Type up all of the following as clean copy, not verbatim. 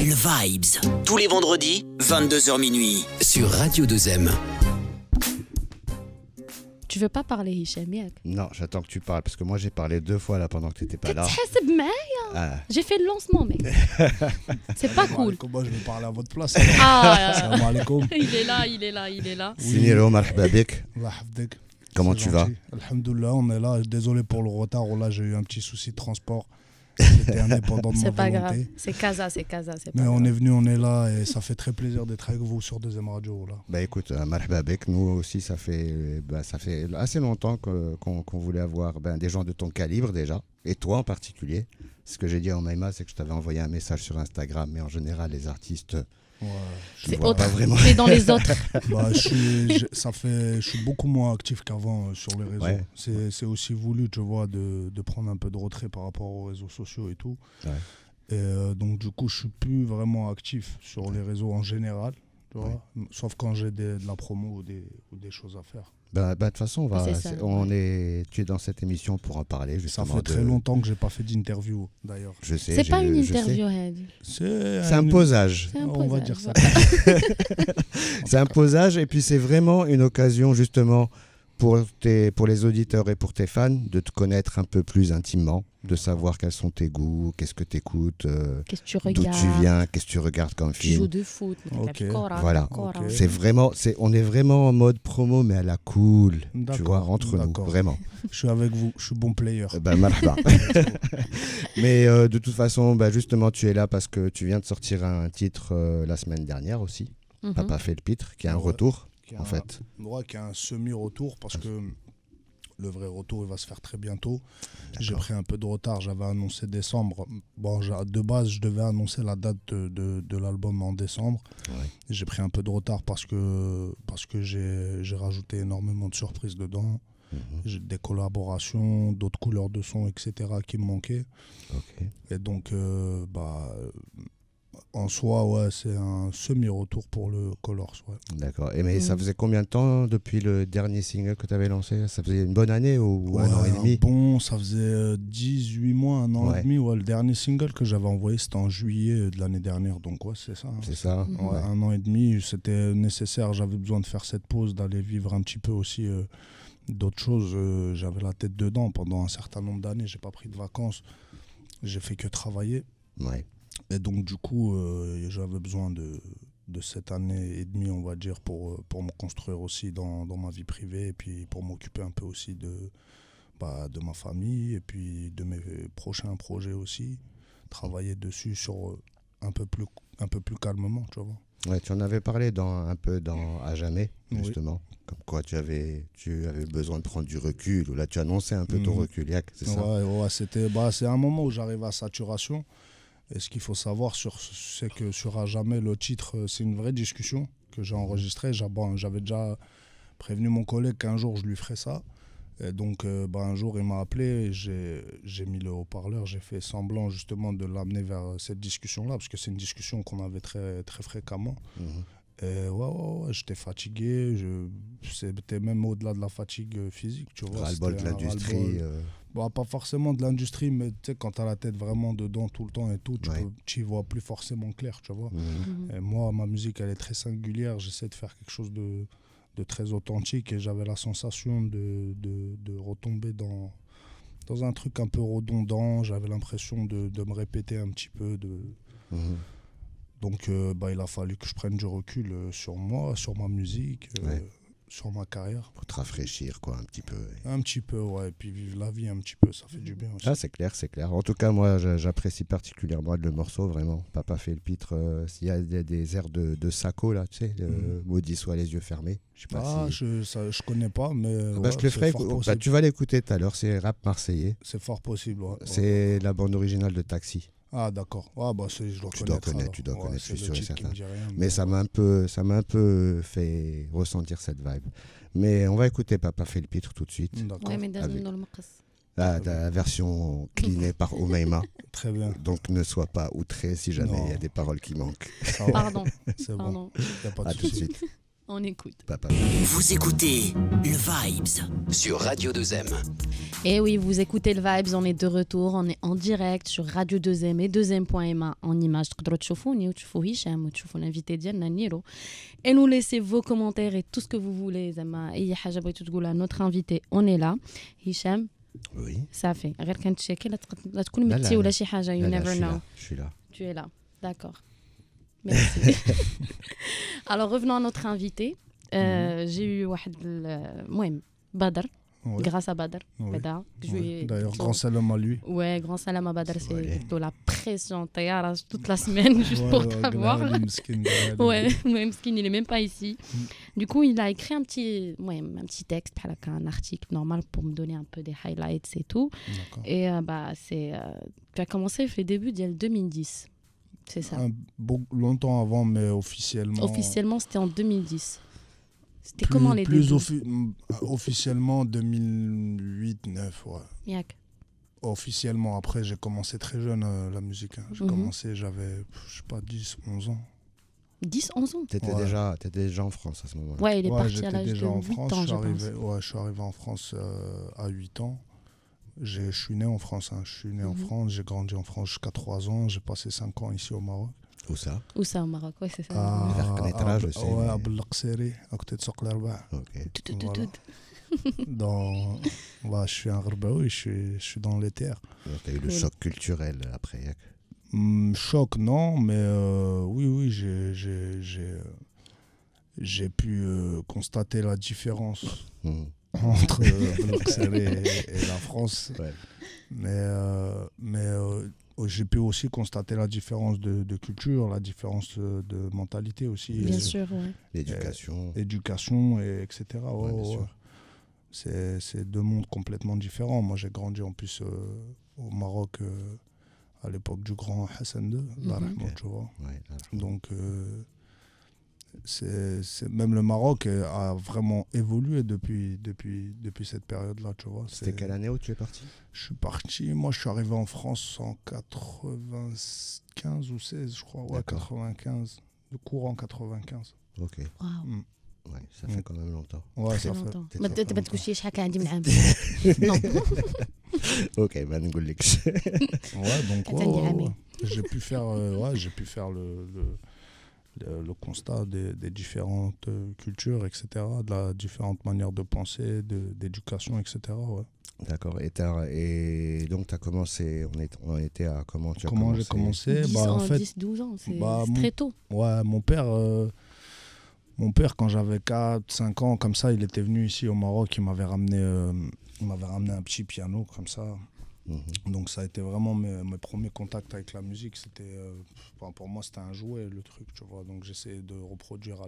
Le Vibes, tous les vendredis, 22h minuit, sur Radio 2M. Tu veux pas parler, Hicham? Non, j'attends que tu parles, parce que moi j'ai parlé 2 fois là pendant que tu n'étais pas là. J'ai fait le lancement, mec. C'est pas cool. Moi je vais parler à votre place. Ah, Salam alaikum. il est là. Siniro marhaba bik. Allah hafdak. Comment C'est tu vas? gentil. Alhamdoulilah, on est là. Désolé pour le retard. Là, j'ai eu un petit souci de transport. C'était indépendant de ma C'est pas volonté. grave. C'est Casa. C'est pas Mais grave. on est venu, on est là et ça fait très plaisir d'être avec vous sur Deuxième Radio. Là. Bah écoute, marhaba bik, nous aussi ça fait assez longtemps qu'on voulait avoir des gens de ton calibre déjà, et toi en particulier. Ce que j'ai dit à Omaima, c'est que je t'avais envoyé un message sur Instagram, mais en général les artistes, Ouais, C'est vois autre. pas vraiment. C'est dans les autres. je suis beaucoup moins actif qu'avant sur les réseaux. Ouais. C'est aussi voulu, tu vois, de prendre un peu de retrait par rapport aux réseaux sociaux et tout. Ouais. Et donc du coup, je suis plus vraiment actif sur les réseaux en général, tu vois, sauf quand j'ai de la promo ou des choses à faire. De toute façon, C'est ça, tu es dans cette émission pour en parler Ça justement. fait très longtemps que j'ai pas fait d'interview d'ailleurs. Je sais. C'est pas une je sais. interview, Hadi. C'est C'est un posage. C'est un On va posage, dire ça. voilà. C'est un posage, et puis c'est vraiment une occasion justement pour les auditeurs et pour tes fans de te connaître un peu plus intimement, de savoir quels sont tes goûts, qu'est-ce que tu écoutes, Qu'est-ce que tu d'où regardes? tu viens, qu'est-ce que tu regardes comme Tu joues film. de foot. Ok. Voilà. Ok. On est vraiment en mode promo, mais à la cool, tu D'accord, vois, entre nous, d'accord. vraiment. Je suis avec vous, je suis bon player. Marhaba. Mais de toute façon, justement, tu es là parce que tu viens de sortir un titre la semaine dernière aussi. Mhm. Papa fait le pitre, qui est un Ouais. retour, Qui en a fait. qui a un semi-retour parce que le vrai retour il va se faire très bientôt. J'ai D'accord. pris un peu de retard, j'avais annoncé décembre. Bon, de base, je devais annoncer la date de l'album en décembre. Ouais. J'ai pris un peu de retard parce que j'ai rajouté énormément de surprises dedans. Mhm. J'ai des collaborations, d'autres couleurs de son, etc. qui me manquaient. Ok. Et donc, en soi, ouais, c'est un semi-retour pour le Colors. Ouais. D'accord. Mais ça faisait combien de temps depuis le dernier single que tu avais lancé? Ça faisait une bonne année ou un an et demi? Bon, ça faisait 18 mois, un an Ouais. et demi. Ouais, le dernier single que j'avais envoyé, c'était en juillet de l'année dernière. Donc, ouais, c'est ça. Hein. C'est ça? Ouais, un an et demi, c'était nécessaire. J'avais besoin de faire cette pause, d'aller vivre un petit peu aussi d'autres choses. J'avais la tête dedans pendant un certain nombre d'années. J'ai pas pris de vacances. J'ai fait que travailler. Ouais. Et donc, du coup, j'avais besoin de cette année et demie, on va dire, pour me construire aussi dans ma vie privée et puis pour m'occuper un peu aussi de ma famille et puis de mes prochains projets aussi. Travailler dessus sur un peu plus calmement, tu vois. Ouais, tu en avais parlé un peu dans À Jamais, Oui. justement. Comme quoi tu avais besoin de prendre du recul. Ou là, tu annonçais un peu ton recul, Yak, c'est ça? Ouais, c'est un moment où j'arrive à saturation. Et ce qu'il faut savoir, c'est que sur À Jamais, le titre, c'est une vraie discussion que j'ai enregistrée. J'avais déjà prévenu mon collègue qu'un jour, je lui ferais ça. Et donc, un jour, il m'a appelé, et j'ai mis le haut-parleur, j'ai fait semblant justement de l'amener vers cette discussion-là, parce que c'est une discussion qu'on avait très, très fréquemment. Mhm. Et ouais, j'étais fatigué, c'était même au-delà de la fatigue physique, tu vois. Ras-le-bol de C'était un l'industrie. ras-le-bol. Bon, pas forcément de l'industrie, mais tu sais, quand tu as la tête vraiment dedans tout le temps et tout, tu y vois plus forcément clair, tu vois. Mhm. Et moi, ma musique, elle est très singulière, j'essaie de faire quelque chose de très authentique et j'avais la sensation de retomber dans un truc un peu redondant, j'avais l'impression de me répéter un petit peu. Mhm. Donc, il a fallu que je prenne du recul sur moi, sur ma musique, sur ma carrière. Pour te rafraîchir, quoi, un petit peu. Un petit peu, ouais, et puis vivre la vie un petit peu, ça fait du bien aussi. Ah, c'est clair, c'est clair. En tout cas, moi, j'apprécie particulièrement le morceau, vraiment. Papa fait le pitre. S'il y a des airs de Sacco, là, tu sais, Maudit soit les yeux fermés. Je sais pas si... je connais pas, mais je te le ferai. Tu vas l'écouter tout à l'heure, c'est rap marseillais. c'est fort possible. Ouais. C'est la bande originale de Taxi. Ah, d'accord. Ah, je dois Tu dois connaître. connaître, tu dois connaître, je suis sûr et certain. Rien, Mais ça m'a un peu fait ressentir cette vibe. Mais on va écouter Papa fait le pitre tout de suite. D'accord. Ouais, mais dans Avec- le maqas. La version clinée par Omeima. Très bien. Donc ne sois pas outré si jamais il y a des paroles qui manquent. Ça va, Pardon. c'est bon. Pardon. Y a pas de À tout de souci. suite. On écoute. Papa. Vous écoutez le Vibes sur Radio 2M. Et oui, vous écoutez le Vibes, on est de retour, on est en direct sur Radio 2M et 2M.ma en image. تقدروا تشوفوني وتشوفوا هشام وتشوفوا l'invité ديالنا نيرو. Et nous laissez vos commentaires et tout ce que vous voulez. زعما أي حاجة بغيتو تقولها notre invité, on est là. هشام. Oui. صافي غير كنتشيكي لا تكون متي ولا شي حاجة, you never know. Je suis là. Tu es là, d'accord. Merci. Alors revenons à notre invité. J'ai eu Badr, Ouais. grâce à Badr. Oui. Badr, Ouais. D'ailleurs, grand salam à lui. Ouais, grand salam à Badr, c'est Ouais. de la pression toute la semaine juste pour t'avoir. Ouais, Mskin, il est même pas ici. Du coup, il a écrit un petit texte, un article normal pour me donner un peu des highlights et tout. D'accord. Et tu as commencé les débuts dès le 2010. C'est ça. Longtemps avant, mais officiellement. Officiellement, c'était en 2010. C'était comment les débuts officiellement 2008-9, ouais. Yak. Officiellement, après, j'ai commencé très jeune la musique. Hein. J'ai commencé, j'avais, je sais pas, 10, 11 ans. 10, 11 ans. T'étais déjà en France à ce moment-là. Ouais, il est parti à l'âge de 8 ans, je pense. Je suis arrivé en France à 8 ans. Je suis né en France. Hein. Je suis né en France, j'ai grandi en France jusqu'à 3 ans. J'ai passé 5 ans ici au Maroc. Où ça? Où ça, au Maroc? Ouais, c'est ça. Vers Canétrage aussi. Ouais, à Belqseri, à côté de Souk l'Arba. Ok. Je suis un Ghirbaoui, je suis dans les terres. Tu as eu le choc culturel après. Choc, non, mais oui, j'ai pu constater la différence entre Belqseri et la France. Ouais. Mais j'ai pu aussi constater la différence de culture, la différence de mentalité aussi. Bien sûr, ouais. L'éducation. etc. Ouais, bien sûr. C'est deux mondes complètement différents. Moi, j'ai grandi en plus au Maroc à l'époque du grand Hassan II, tu vois. Ouais, donc, même le Maroc a vraiment évolué depuis cette période-là, tu vois. C'était quelle année où tu es parti? Je suis parti, moi je suis arrivé en France en 95 ou 16, je crois. Ouais, 95, le courant 95. Ok. Wow. Ouais, ça fait quand même longtemps. Ouais, ça fait longtemps. ما تقولش شحال كان عندي من عام. Non. Ok, ما نقولكش. Ouais, donc j'ai pu faire le constat des différentes cultures, etc., de la différentes manières de penser, d'éducation, etc. Ouais. D'accord. Et donc, tu as commencé, on était à comment tu as comment commencé? J'ai commencé 10-12 ans, c'est très tôt. Ouais, mon père, quand j'avais 4-5 ans, comme ça, il était venu ici au Maroc, il m'avait ramené un petit piano, comme ça. Donc ça a été vraiment mes premiers contacts avec la musique. C'était pour moi c'était un jouet le truc, tu vois. Donc j'essayais de reproduire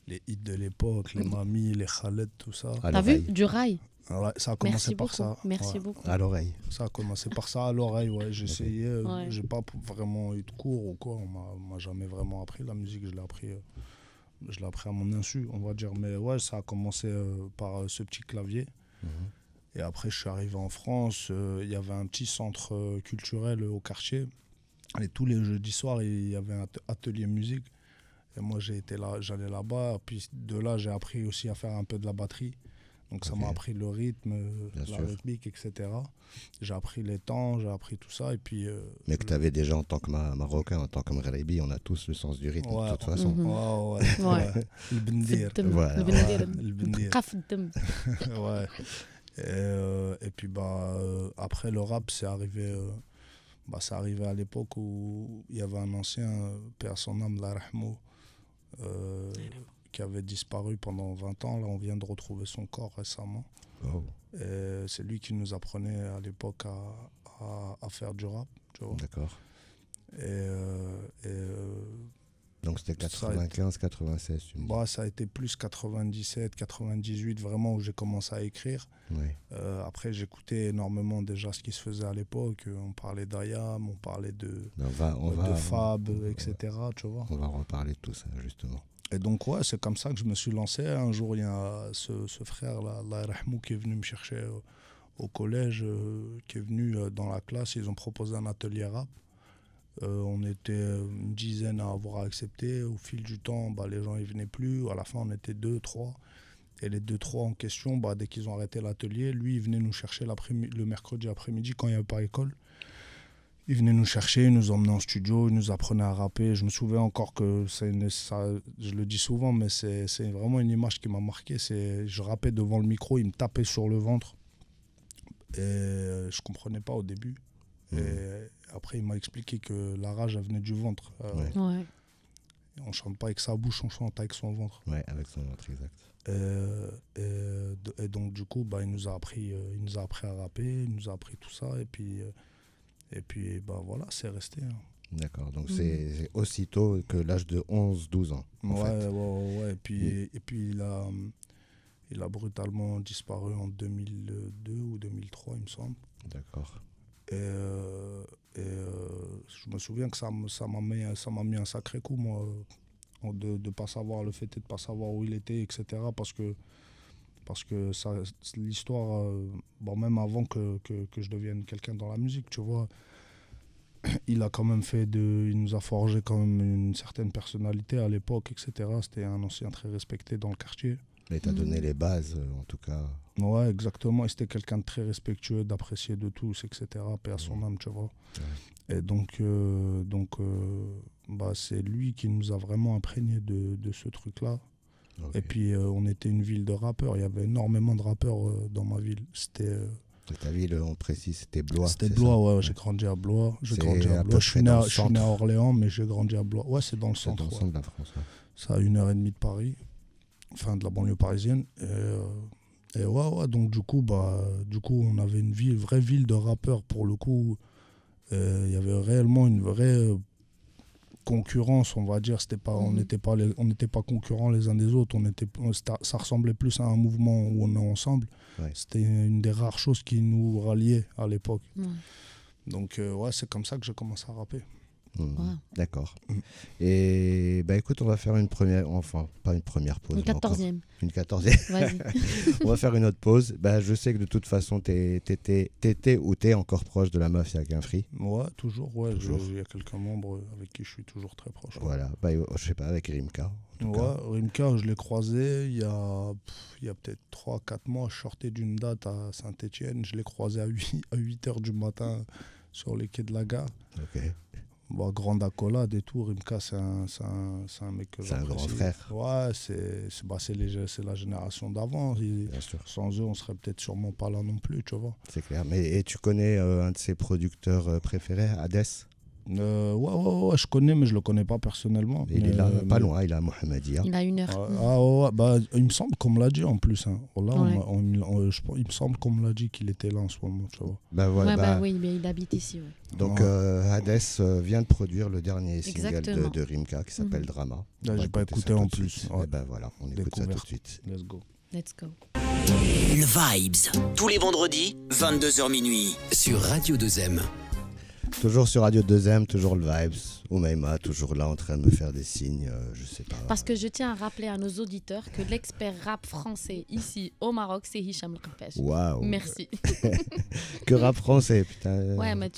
les hits de l'époque, les mamies, les Khaled, tout ça. T'as vu du rail? Ouais, ça a commencé par ça. Merci beaucoup. À l'oreille. Ça a commencé par ça à l'oreille, ouais. J'essayais, j'ai pas vraiment eu de cours ou quoi. On m'a jamais vraiment appris la musique. Je l'ai appris à mon insu, on va dire. Mais ouais, ça a commencé par ce petit clavier. Et après, je suis arrivé en France. Il y avait un petit centre culturel au quartier. Et tous les jeudis soirs, il y avait un atelier musique. Et moi, j'allais là-bas. Puis de là, j'ai appris aussi à faire un peu de la batterie. Donc ça m'a appris le rythme, la rythmique, etc. J'ai appris les temps, j'ai appris tout ça. Et puis, mais que tu avais déjà en tant que Marocain, en tant que Maghrébi, on a tous le sens du rythme de toute façon. Ouais. Le bendir. Le bendir. Ouais. Et puis après le rap, c'est arrivé à l'époque où il y avait un ancien, père son âme, Allah rahmou, qui avait disparu pendant 20 ans. Là, on vient de retrouver son corps récemment. Oh. Et c'est lui qui nous apprenait à l'époque à faire du rap. Tu vois. D'accord. Et donc c'était 95, 96, tu me dis. Ça a été plus 97, 98, vraiment, où j'ai commencé à écrire. Oui. Après, j'écoutais énormément déjà ce qui se faisait à l'époque. On parlait d'Ayam, on parlait de Fab, etc. Tu vois. On va reparler de tout ça, justement. Et donc, ouais, c'est comme ça que je me suis lancé. Un jour, il y a ce frère-là, Allah rahmou, qui est venu me chercher au collège, qui est venu dans la classe. Ils ont proposé un atelier rap. On était une dizaine à avoir accepté. Au fil du temps, les gens ils venaient plus. À la fin, on était 2, 3. Et les 2, 3 en question, dès qu'ils ont arrêté l'atelier, lui, il venait nous chercher le mercredi après-midi quand il n'y avait pas école. Il venait nous chercher, il nous emmenait en studio, il nous apprenait à rapper. Je me souviens encore que je le dis souvent, mais c'est vraiment une image qui m'a marqué. Je rappais devant le micro, il me tapait sur le ventre. Et je ne comprenais pas au début. Et après, il m'a expliqué que la rage, elle venait du ventre. Ouais. On ne chante pas avec sa bouche, on chante avec son ventre. Ouais, avec son ventre, exact. Et donc, du coup, il nous a appris à rapper, il nous a appris tout ça. Et puis voilà, c'est resté. Hein. D'accord, donc c'est aussitôt que l'âge de 11-12 ans. Ouais. Et puis il a brutalement disparu en 2002 ou 2003, il me semble. D'accord. Et je me souviens que ça m'a mis un sacré coup, moi, de pas savoir, le fait de ne pas savoir où il était, etc. Parce que ça, l'histoire, même avant que je devienne quelqu'un dans la musique, tu vois, il a quand même il nous a forgé quand même une certaine personnalité à l'époque, etc. C'était un ancien très respecté dans le quartier. Mais t'as donné les bases, en tout cas. Ouais, exactement. Et c'était quelqu'un de très respectueux, d'apprécier de tous, etc. Paix à son âme, tu vois. Ouais. Et donc c'est lui qui nous a vraiment imprégné de ce truc-là. Okay. Et puis, on était une ville de rappeurs. Il y avait énormément de rappeurs dans ma ville. C'était... Ta ville, on précise, c'était Blois. C'était Blois, ouais. J'ai grandi à Blois. Je suis né à Orléans, mais j'ai grandi à Blois. Ouais, c'est dans le centre. C'est dans le centre de la France, ouais. C'est à 1h30 de Paris. Enfin, de la banlieue parisienne. Et ouais, donc du coup, on avait une vraie ville de rappeurs pour le coup. Il y avait réellement une vraie concurrence, on va dire. On n'était pas concurrents les uns des autres. Ça ressemblait plus à un mouvement où on est ensemble. Ouais. C'était une des rares choses qui nous ralliait à l'époque. Donc c'est comme ça que j'ai commencé à rapper. Wow. D'accord. Et écoute, on va faire une première, enfin pas une première pause. Une 14e. Une 14e. Vas-y. On va faire une autre pause. Je sais que de toute façon, t'étais ou t'es encore proche de la mafia Quinfri. Ouais, toujours. Ouais, il y a quelques membres avec qui je suis toujours très proche. Ouais. Voilà. Je sais pas, avec Rimka. Rimka, je l'ai croisé il y a peut-être 3-4 mois. Je sortais d'une date à Saint-Etienne. Je l'ai croisé à 8h du matin sur les quais de la gare. Ok. Grande accolade et tout. Rimka, c'est un mec que j'apprécie. C'est un grand frère. Ouais, c'est la génération d'avant. Sans eux, on serait peut-être sûrement pas là non plus, tu vois. C'est clair. Et tu connais un de ses producteurs préférés, Hadès? Ouais, je connais, mais je le connais pas personnellement. Il est là, pas loin, il est à Mohammedia. Il a 1h. Il me semble qu'on me l'a dit en plus. Hein. Là, il me semble qu'on me l'a dit qu'il était là en ce moment, tu vois. Oui, mais il habite ici. Ouais. Donc Hadès vient de produire le dernier single de Rimka qui s'appelle Drama. J'ai pas écouté en plus. Ouais. Voilà, on écoute ça tout de suite. Let's go. Le Vibes, tous les vendredis, 22h minuit, sur Radio 2M. Toujours sur Radio 2M, toujours le Vibes. Oumaima, toujours là en train de me faire des signes, je sais pas. Parce que je tiens à rappeler à nos auditeurs que l'expert rap français ici au Maroc, c'est Hicham Lqapesh. Waouh. Merci. Que rap français, putain. Ouais, mais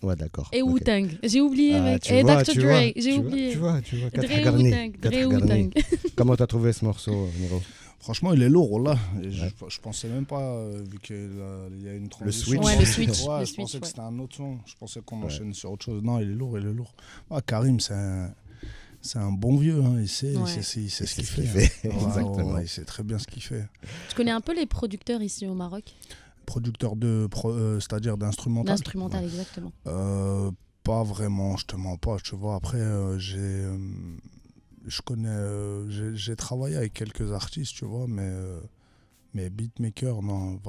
Ouais, d'accord. Et Wu-Tang. J'ai oublié, mec. Et Dr. Dre, j'ai oublié. Tu vois. Dre Wu-Tang. Comment t'as trouvé ce morceau, Niro? Franchement, il est lourd, là. Je pensais même pas, vu qu'il y a une transition. Le switch. Je pensais que c'était un autre son. Je pensais qu'on enchaînait sur autre chose. Non, il est lourd. Karim, c'est un bon vieux. Hein. Il sait ce qu'il fait. Exactement. Il sait très bien ce qu'il fait. Tu connais un peu les producteurs ici au Maroc? Producteurs c'est-à-dire d'instrumental? D'instrumental, exactement. Pas vraiment, je te mens pas. Tu vois, après, j'ai travaillé avec quelques artistes, tu vois, mais beatmaker, non.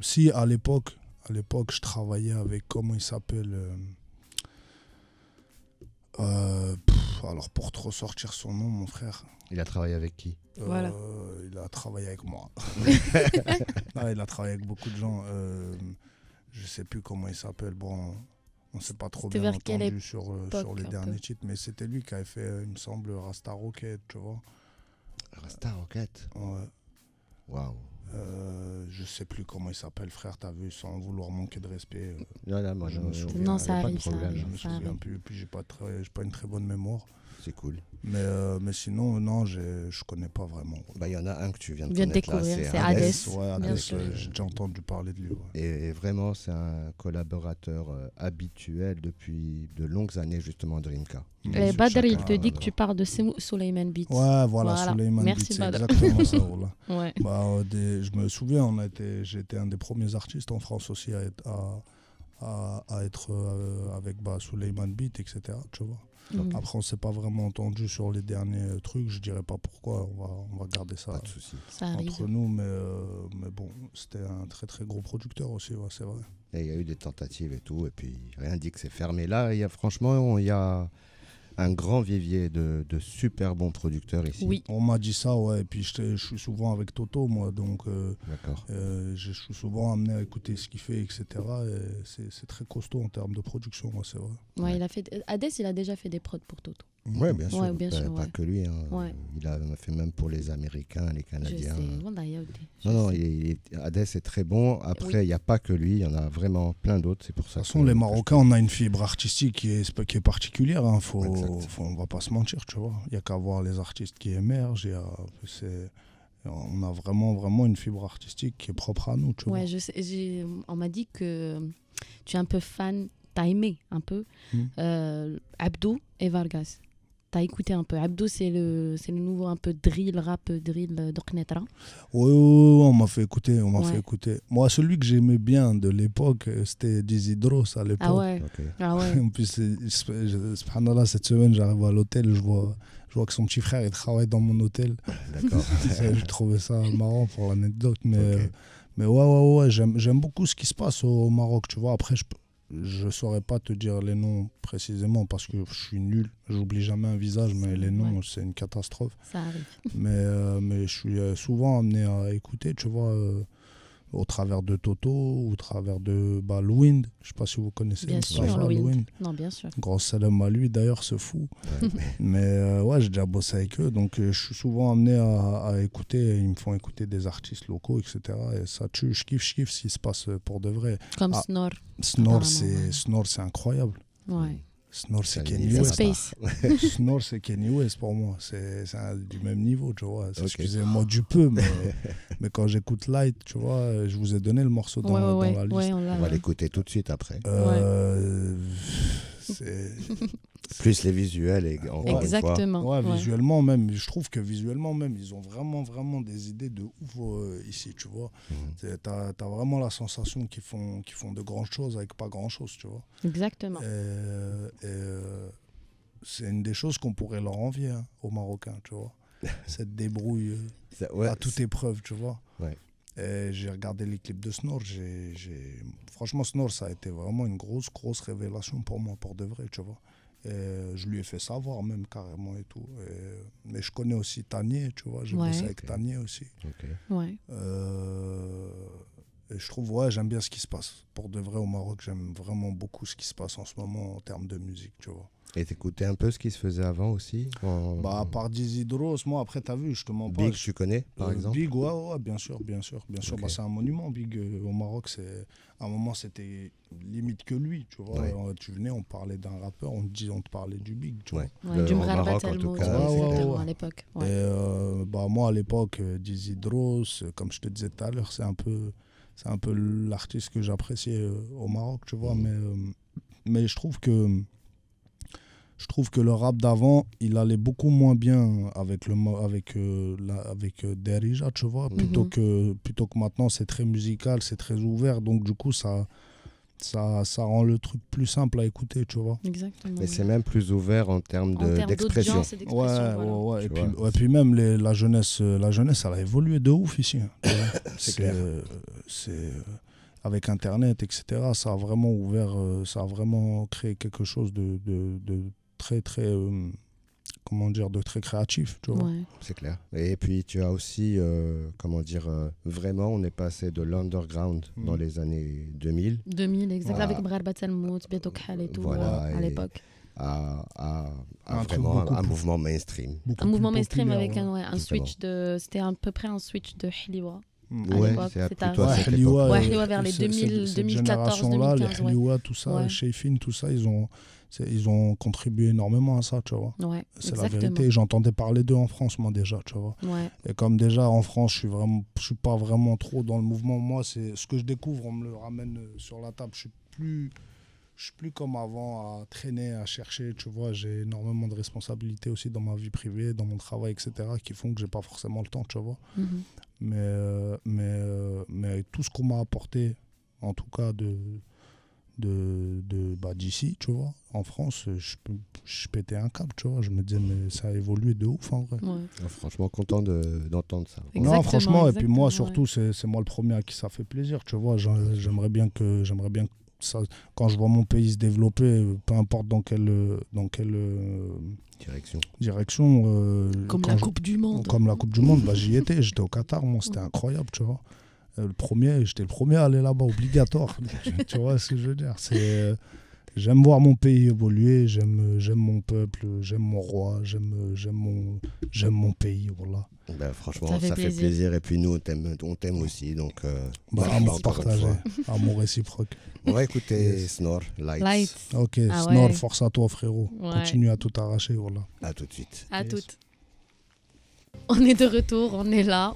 Si, à l'époque, je travaillais avec, comment il s'appelle alors, pour te ressortir son nom, mon frère. Il a travaillé avec qui? Voilà. Il a travaillé avec moi. Non, il a travaillé avec beaucoup de gens. Je sais plus comment il s'appelle. Bon, on ne s'est pas trop bien entendu sur les derniers titres, mais c'était lui qui avait fait, il me semble, Rasta Rocket, tu vois. Rasta Rocket? Ouais. Waouh. Je sais plus comment il s'appelle, frère, t'as vu, sans vouloir manquer de respect. Là, moi, je me souviens. Non, ça pas de arrive, ça problème. arrive. Je me souviens plus, puis j'ai pas une très bonne mémoire. C'est cool. Mais sinon, non, je connais pas vraiment. Bah, il y en a un que tu viens de Viens de connaître là, découvrir, c'est Hades. Hades. Ouais, Bien Hades, sûr. j'ai déjà entendu parler de lui. Ouais. Et vraiment, c'est un collaborateur habituel depuis de longues années, justement, Dreamka. Et Badr, il te chacun, dit que tu parles de Suleiman Beats. Ouais, voilà, Voilà. Suleiman Merci, Beat, c'est Badr. exactement ça. Voilà. Ouais. Bah, je me souviens, j'étais un des premiers artistes en France aussi à être avec Suleiman Beat, etc. Tu vois. Mhm. Après, on ne s'est pas vraiment entendu sur les derniers trucs. Je dirais pas pourquoi. On va garder ça Pas de souci. Ça arrive. entre nous. Mais bon, c'était un très très gros producteur aussi, ouais, c'est vrai. Et il y a eu des tentatives et tout, et puis rien dit que c'est fermé. Là, franchement, il y a un grand vivier de super bons producteurs ici. Oui. On m'a dit ça, ouais. Et puis je suis souvent avec Toto, moi, donc D'accord. je suis souvent amené à écouter ce qu'il fait, etc. Et c'est très costaud en termes de production, ouais, c'est vrai. Ouais, il a fait... Hades, il a déjà fait des prods pour Toto. Ouais, bien sûr. Ouais, bien sûr, Pas ouais. que lui. Hein. Ouais. Il a fait même pour les Américains, les Je Canadiens. sais. Voilà, il y a des- je Non, sais. Hades est très bon. Après, il n'y a pas que lui, il y en a vraiment plein d'autres. C'est pour ça De toute façon, les Marocains, on a une fibre artistique qui est particulière. Hein. On va pas se mentir, tu vois. Il n'y a qu'à voir les artistes qui émergent. On a vraiment une fibre artistique qui est propre à nous, tu vois. Ouais, je sais. On m'a dit que tu es un peu fan, t'as aimé un peu Abdou et Vargas. T'as écouté un peu. Abdou, c'est le nouveau un peu rap drill de Knetra. Oui, on m'a fait écouter, Ouais. fait écouter. Moi, celui que j'aimais bien de l'époque, c'était Dizzy Dross à l'époque. Ah ouais. Ok. Ah ouais. En plus, subhanallah, cette semaine, j'arrive à l'hôtel, je vois que son petit frère il travaille dans mon hôtel. D'accord. J'ai trouvé ça marrant pour l'anecdote. Ok. Mais ouais, j'aime beaucoup ce qui se passe au Maroc. Tu vois, après, je saurais pas te dire les noms précisément parce que je suis nul. J'oublie jamais un visage, mais les noms, Ouais. c'est une catastrophe. Ça arrive. Mais je suis souvent amené à écouter, tu vois, au travers de Toto, au travers de Louind. Je sais pas si vous connaissez. Bien Mustafa sûr, Louind. Louind. Non, bien sûr. Gros salam à lui, d'ailleurs, ce fou. Ouais. Mais ouais, j'ai déjà bossé avec eux, donc je suis souvent amené à écouter. Ils me font écouter des artistes locaux, etc. Et ça tue, je kiffe ce qui se passe pour de vrai. Comme Ah. Snor. Snor, Apparemment, c'est incroyable. Ouais. Snor, c'est C'est Kenny un West. Space. Snor, c'est Kenny West pour moi. C'est du même niveau, tu vois. Ok. Excusez-moi du peu, mais quand j'écoute Light, tu vois, je vous ai donné le morceau dans Ouais, la liste. ouais, on l'a. On va l'écouter tout de suite après. C'est... Plus les visuels et encore une fois. Exactement. Ouais, Ouais. visuellement même, je trouve que visuellement même, ils ont vraiment des idées de ouf ici, tu vois. Mhm. T'as vraiment la sensation qu'ils font de grandes choses avec pas grand chose, tu vois. Exactement. C'est une des choses qu'on pourrait leur envier aux Marocains, tu vois. Cette débrouille Ouais, à toute épreuve, tu vois. Ouais. Et j'ai regardé les clips de Snor, franchement Snor, ça a été vraiment une grosse révélation pour moi, pour de vrai, tu vois. Et je lui ai fait savoir même carrément et tout. Mais je connais aussi Tanier, tu vois, j'ai bossé avec Tanier aussi. Ok. Ouais. Et je trouve, j'aime bien ce qui se passe. Pour de vrai au Maroc, j'aime vraiment beaucoup ce qui se passe en ce moment en termes de musique, tu vois. Et t'écoutais un peu ce qui se faisait avant aussi À part Dizzy Dross, moi après t'as vu, je te mens pas. Big, tu connais par exemple Big, ouais, bien sûr. Ok. C'est un monument, Big. Au Maroc, à un moment, c'était limite que lui, tu vois. Ouais. Tu venais, on parlait d'un rappeur, on te parlait du Big, tu vois. Ouais. Ouais, du Au Mgharbat Maroc, en El tout Mout, cas, exactement, ouais. à l'époque. Et Ouais. moi, à l'époque, Dizzy Dross, comme je te disais tout à l'heure, c'est un peu l'artiste que j'appréciais au Maroc, tu vois. Mais je trouve que le rap d'avant, il allait beaucoup moins bien avec Derija, tu vois, plutôt que maintenant c'est très musical, c'est très ouvert, donc du coup ça rend le truc plus simple à écouter, tu vois. Exactement. Mais c'est même plus ouvert en termes d'expression. d'audience et d'expression. Ouais. Tu vois, Et puis même la jeunesse, elle a évolué de ouf ici. Hein, tu vois. C'est clair. Avec Internet, etc., ça a vraiment ouvert, ça a vraiment créé quelque chose de très de très créatif, tu vois. Ouais. C'est clair. Et puis tu as aussi, vraiment, on est passé de l'underground dans les années 2000 2000, exact, Voilà. avec Mgharbat El Mout, Beto Khal et tout, Voilà, à et l'époque. à Un truc vraiment beaucoup un plus- mouvement mainstream. Beaucoup Un mouvement plus mainstream populaire, avec ouais. un switch de... C'était à peu près un switch de Hliwa. à Ouais, l'époque. c'est C'était à- plutôt à cette Hliwa, Ouais, Hliwa vers les cette 2014, génération-là, 2015, les ouais. Hliwa, tout ça, Ouais. Shayfin, tout ça, ils ont contribué énormément à ça, tu vois. Ouais, C'est la exactement. vérité. J'entendais parler d'eux en France, moi, déjà, tu vois. Ouais. Et comme déjà, en France, je suis pas vraiment trop dans le mouvement. Moi, c'est ce que je découvre, on me le ramène sur la table. Je suis plus comme avant à traîner, à chercher, tu vois. J'ai énormément de responsabilités aussi dans ma vie privée, dans mon travail, etc., qui font que j'ai pas forcément le temps, tu vois. Mhm. Mais tout ce qu'on m'a apporté, en tout cas d'ici, tu vois, en France, je pétais un câble, tu vois. Je me disais, mais ça a évolué de ouf, en vrai. Ouais. Franchement, content d'entendre ça. Exactement, Non, franchement, et puis moi, exactement, surtout, c'est moi le premier à qui ça fait plaisir, tu vois. J'aimerais bien que ça, quand je vois mon pays se développer, peu importe dans quelle direction. Comme quand la je- Coupe du Monde. Comme la Coupe du Monde, bah, j'y étais, j'étais au Qatar, moi, c'était incroyable, tu vois. J'étais le premier à aller là-bas, obligatoire. Tu vois ce que je veux dire? J'aime voir mon pays évoluer, j'aime mon peuple, j'aime mon roi, j'aime mon pays, voilà. Ben, franchement, Ça fait ça fait plaisir. plaisir. Et puis nous, on t'aime aussi. Donc, Amour encore une partagé, fois. amour réciproque. On va écouter Yes. Snore, Lights. Light. Ok, Ah Snore, ouais. force à toi, frérot. Ouais. Continue à tout arracher, voilà. À tout de suite. À Yes. toutes. On est de retour, on est là,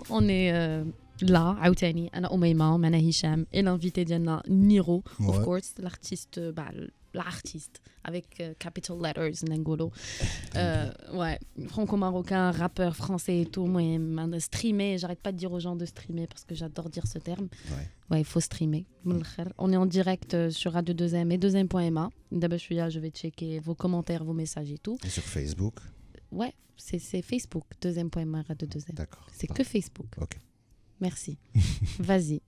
là عاوتاني انا أميمة معنا هشام et l'invité ديالنا Niro of Ouais. course l'artiste avec capital letters نقولوا ouais franco-marocain rappeur français et tout moi streamer j'arrête pas de dire aux gens de streamer parce que j'adore dire ce terme ouais il faut streamer من الآخر. On est en direct sur Radio 2M et 2M.ma d'abord je vais checker vos commentaires vos messages et tout Et sur Facebook. ouais c'est Facebook 2M.ma Radio 2M D'accord. c'est que Facebook. Ok. Merci. Vas-y.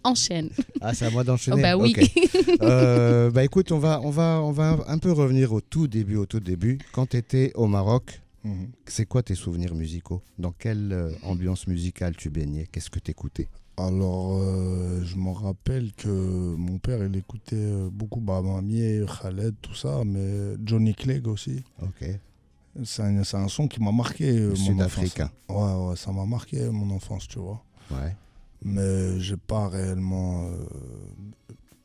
Enchaîne. Ah, c'est à moi d'enchaîner. Oh bah oui. Ok. Bah écoute, on va un peu revenir au tout début. Quand tu étais au Maroc, c'est quoi tes souvenirs musicaux? Dans quelle ambiance musicale tu baignais? Qu'est-ce que tu écoutais? Alors, je me rappelle que mon père, il écoutait beaucoup Mamie, Khaled, tout ça, mais Johnny Clegg aussi. Ok. C'est un son qui m'a marqué mon Sud-africain. enfance. Ouais, ça m'a marqué mon enfance, tu vois. Ouais. Mais j'ai pas réellement...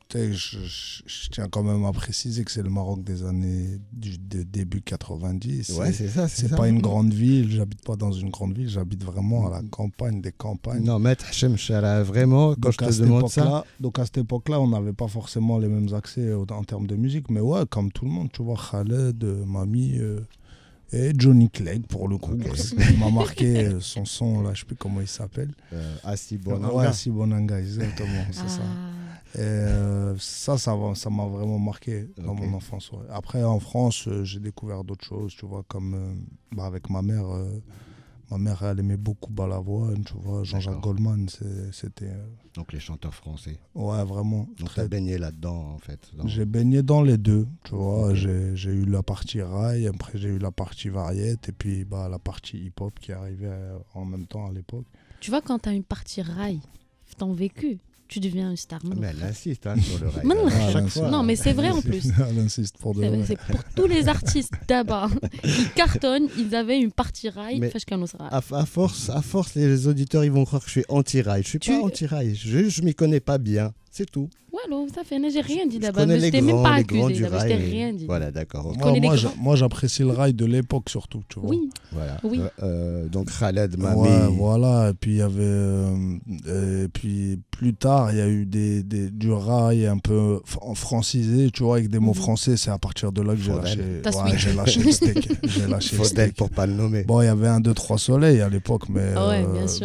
tu sais, je tiens quand même à préciser que c'est le Maroc des années de début 90. Ouais, c'est ça. C'est pas une grande ville, j'habite pas dans une grande ville, j'habite vraiment à la campagne des campagnes. Non, Maître Hachem Chara, vraiment, quand je te demande ça. Donc à cette époque-là, on n'avait pas forcément les mêmes accès en termes de musique, mais ouais, comme tout le monde, tu vois, Khaled, Mamie et Johnny Clegg, pour le coup. Okay. Il m'a marqué son son, là, je sais plus comment il s'appelle. Assi Bonanga. Ouais, Assi Bonanga, exactement, c'est ça. Et ça m'a vraiment marqué dans mon enfance. Ouais. Après, en France, j'ai découvert d'autres choses, tu vois, comme avec ma mère. Ma mère, elle aimait beaucoup Balavoine, tu vois, Jean-Jacques Goldman, c'était... Donc les chanteurs français. Ouais, vraiment. Donc tu as baigné là-dedans, en fait. J'ai baigné dans les deux, tu vois. Okay. J'ai eu la partie rail, après j'ai eu la partie variette, et puis la partie hip-hop qui arrivait en même temps à l'époque. Tu vois, quand tu as une partie rail, ton vécu, tu deviens une star. Mais elle insiste sur le rail. Chaque fois. Non, mais c'est vrai en plus. Elle insiste pour de vrai. C'est pour tous les artistes d'abord. Ils cartonnent, ils avaient une partie rail. À force, les auditeurs ils vont croire que je suis anti-rail. Je suis pas anti-rail, je m'y connais pas bien, c'est tout. Ouais, ça fait, j'ai rien dit d'abord. Je t'ai même pas accusé d'abord, je t'ai rien dit. Voilà, d'accord. Moi, j'apprécie le rail de l'époque surtout, tu vois. Oui. Voilà. Oui. Donc Khaled, Mamie. Ouais, voilà. Et puis il y avait, et puis plus tard, il y a eu du rail un peu francisé, tu vois, avec des mots français. C'est à partir de là que j'ai lâché le steak. J'ai lâché le steak. Pour pas le nommer. Bon, il y avait 1, 2, 3 soleils à l'époque, mais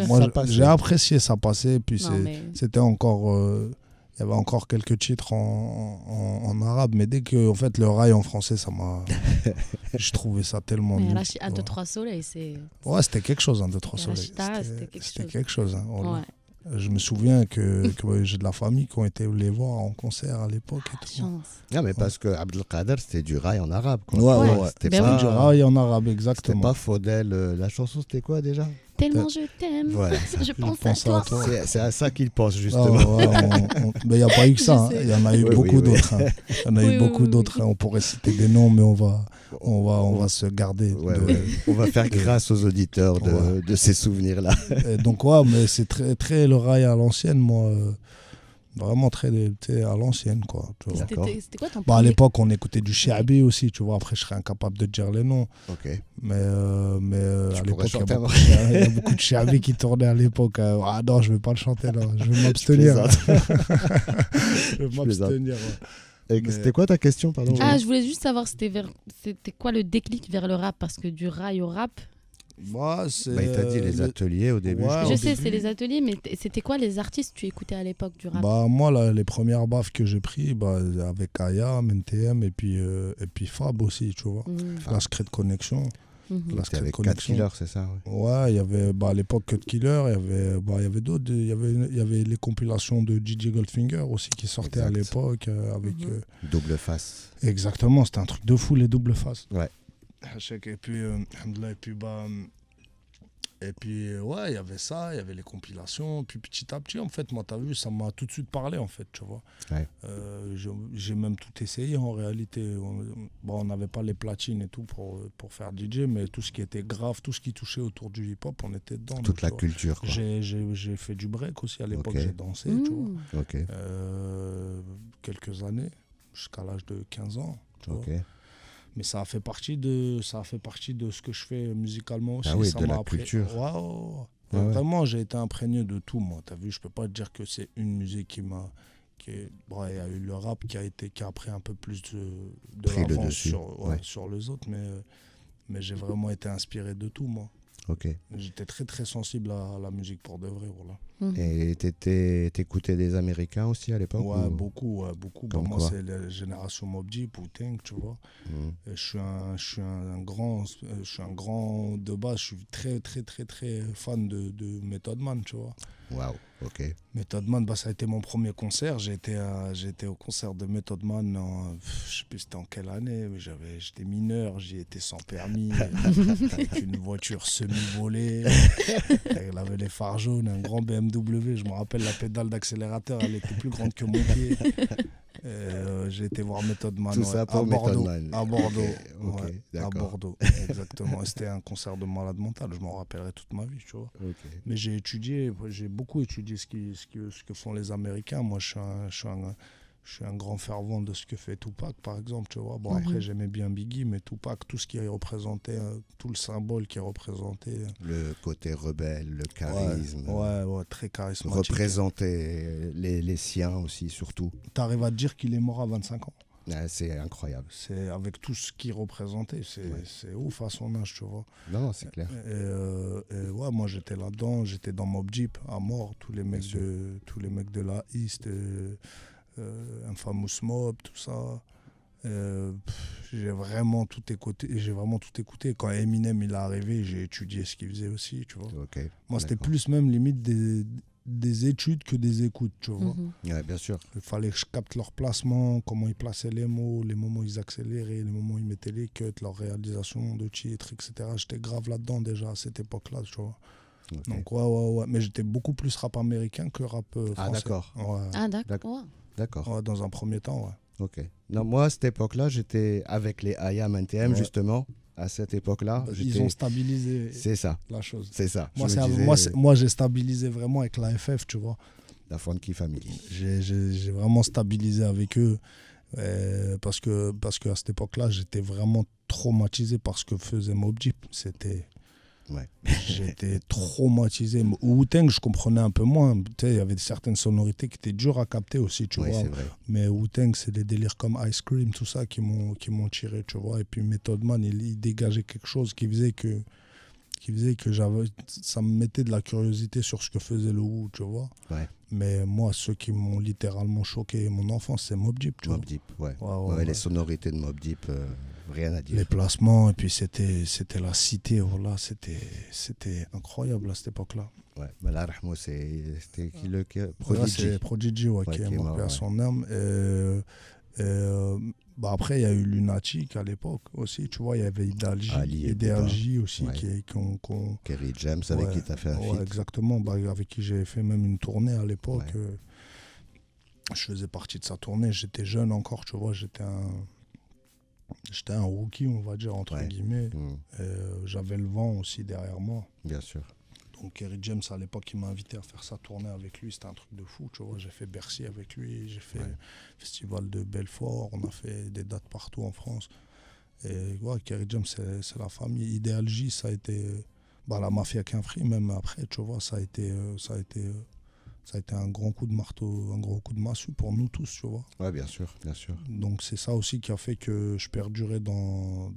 moi, j'ai apprécié ça passer. Puis c'était encore. Il y avait encore quelques titres en arabe, mais dès que en fait, le rail en français, ça m'a. Je trouvais ça tellement nul. Mais 1, 2, 3 soleils, c'est. Ouais, c'était quelque chose, 1, 2, 3 soleils. C'était quelque chose. Hein, voilà. Ouais. Je me souviens que j'ai de la famille qui ont été les voir en concert à l'époque et tout. Non, mais parce que Abdelkader, c'était du rail en arabe. Quoi. Ouais. C'était pas du rail en arabe, exactement. C'était pas Faudel. La chanson, c'était quoi déjà? Tellement je t'aime. Voilà, Je pense à toi. c'est à ça qu'il pense, justement. Mais il n'y a pas eu que ça. Il y en a eu beaucoup d'autres. Il y en a eu beaucoup oui. d'autres. On pourrait citer des noms, mais on va se garder. On va faire grâce aux auditeurs de ces souvenirs-là. Et donc, mais c'est très, très le rail à l'ancienne, moi. Vraiment très à l'ancienne, quoi. C'était quoi ton à l'époque, on écoutait du Shiabi aussi, tu vois. Après, je serais incapable de dire les noms. Ok. Mais à l'époque, il y a beaucoup de Shiabi qui tournaient à l'époque. Ah non, je ne vais pas le chanter, là. Je vais m'abstenir. Je vais m'abstenir, C'était quoi ta question, pardon? Je voulais juste savoir c'était quoi le déclic vers le rap, parce que du rail au rap. Moi, il t'a dit les ateliers au début. Je sais, c'est les ateliers, mais c'était quoi les artistes que tu écoutais à l'époque du rap? Moi, les premières baffes que j'ai pris, avec Aya, NTM et puis Fab aussi, tu vois. La Secret Connection. C'était avec Cut Killer, c'est ça? Ouais, il y avait à l'époque Cut Killer, il y avait d'autres, il y avait les compilations de DJ Goldfinger aussi qui sortaient à l'époque avec Double Face. Exactement, c'était un truc de fou, les doubles faces. Ouais. Et puis il y avait ça, il y avait les compilations, puis petit à petit, en fait, moi, t'as vu, ça m'a tout de suite parlé, en fait, tu vois. Ouais. J'ai même tout essayé, en réalité. On n'avait pas les platines et tout pour faire DJ, mais tout ce qui était grave, tout ce qui touchait autour du hip-hop, on était dedans. Toute la culture, quoi. J'ai fait du break aussi, à l'époque, j'ai dansé, tu vois. Ok. Quelques années, jusqu'à l'âge de 15 ans, tu vois. Mais ça a fait partie de ce que je fais musicalement aussi. Ah oui, ça de m'a la culture. Vraiment, j'ai été imprégné de tout, moi. T'as vu, je peux pas te dire que c'est une musique qui m'a... il y a eu le rap qui a pris un peu plus de l'avance sur les autres, mais j'ai vraiment été inspiré de tout, moi. Ok. J'étais très très sensible à la musique pour de vrai, voilà. Et t'écoutais des Américains aussi à l'époque? Ouais, beaucoup. Moi, c'est la génération Mobb Deep, Wu-Tang, tu vois. Et je suis un grand de base. Je suis très très très très fan de Method Man, tu vois. Waouh, ok. Method Man, ça a été mon premier concert. J'ai été au concert de Method Man je sais plus c'était en quelle année, mais j'étais mineur, j'y étais sans permis, avec une voiture semi-volée. Elle avait les phares jaunes, un grand BMW. Je me rappelle, la pédale d'accélérateur, elle était plus grande que mon pied. J'ai été voir Method Man ça pour à Bordeaux. À Bordeaux, exactement. C'était un concert de malade mental, je m'en rappellerai toute ma vie, tu vois. Mais j'ai beaucoup étudié ce que font les Américains. Moi, je suis un grand fervent de ce que fait Tupac, par exemple, tu vois. Après, j'aimais bien Biggie, mais Tupac, tout ce qui représentait, tout le symbole qui représentait. Le côté rebelle, le charisme. Ouais, très charismatique. Représenter les siens aussi, surtout. T'arrives à te dire qu'il est mort à 25 ans. C'est incroyable. C'est avec tout ce qu'il représentait, c'est ouf à son âge, tu vois. Non, c'est clair. Et moi j'étais là-dedans, j'étais dans Mobb Deep à mort, tous les mecs de la East, Infamous Mob, tout ça. J'ai vraiment tout écouté. Quand Eminem il est arrivé, j'ai étudié ce qu'il faisait aussi, tu vois. Moi c'était plus même limite des études que des écoutes, tu vois. Ouais, bien sûr. Il fallait que je capte leur placement, comment ils plaçaient les mots, les moments où ils accéléraient, les moments où ils mettaient les cuts, leur réalisation de titres, etc. J'étais grave là-dedans déjà à cette époque-là, tu vois. Donc ouais. Mais j'étais beaucoup plus rap américain que rap français. Ah d'accord. D'accord. Ouais, dans un premier temps, ouais. Ok. Non, moi à cette époque-là, j'étais avec les IAM NTM justement. À cette époque-là, ils ont stabilisé la chose. C'est ça. Moi, j'ai stabilisé vraiment avec la FF, tu vois. La Funky Family. J'ai vraiment stabilisé avec eux parce que à cette époque-là, j'étais vraiment traumatisé par ce que faisait Mobb Deep. J'étais traumatisé. Wu-Tang, je comprenais un peu moins. Il y avait certaines sonorités qui étaient dures à capter aussi, tu vois. Vrai. Mais Wu-Tang, c'est des délires comme Ice Cream, tout ça qui m'ont tiré, tu vois. Et puis Method Man, il dégageait quelque chose qui faisait que ça me mettait de la curiosité sur ce que faisait le Wu, tu vois. Mais moi, ceux qui m'ont littéralement choqué mon enfance, c'est Mobb Deep, tu vois. Mobb Deep, les sonorités de Mobb Deep, rien à dire. Les placements, et puis c'était la cité, voilà, c'était incroyable à cette époque-là. Ouais, mais là, Rahmo, c'était qui le Prodigy. C'est Prodigy, qui est mort à son âme. Bah après, il y a eu Lunatic à l'époque aussi, tu vois, il y avait Idéalgie aussi, ouais. Kerry James, avec qui tu as fait un feat. Exactement, bah, avec qui j'ai fait même une tournée à l'époque. Ouais. Je faisais partie de sa tournée, j'étais jeune encore, tu vois, j'étais un rookie, on va dire, entre guillemets. J'avais le vent aussi derrière moi. Bien sûr. Donc Kerry James, à l'époque, il m'a invité à faire sa tournée avec lui. C'était un truc de fou, tu vois. J'ai fait Bercy avec lui, j'ai fait le festival de Belfort. On a fait des dates partout en France. Et Kerry James, c'est la famille. Idéalgie, ça a été... la Mafia Quinfri, même après, tu vois, ça a été un grand coup de marteau, un gros coup de massue pour nous tous, tu vois. Ouais, bien sûr, bien sûr. Donc c'est ça aussi qui a fait que je perdurais dans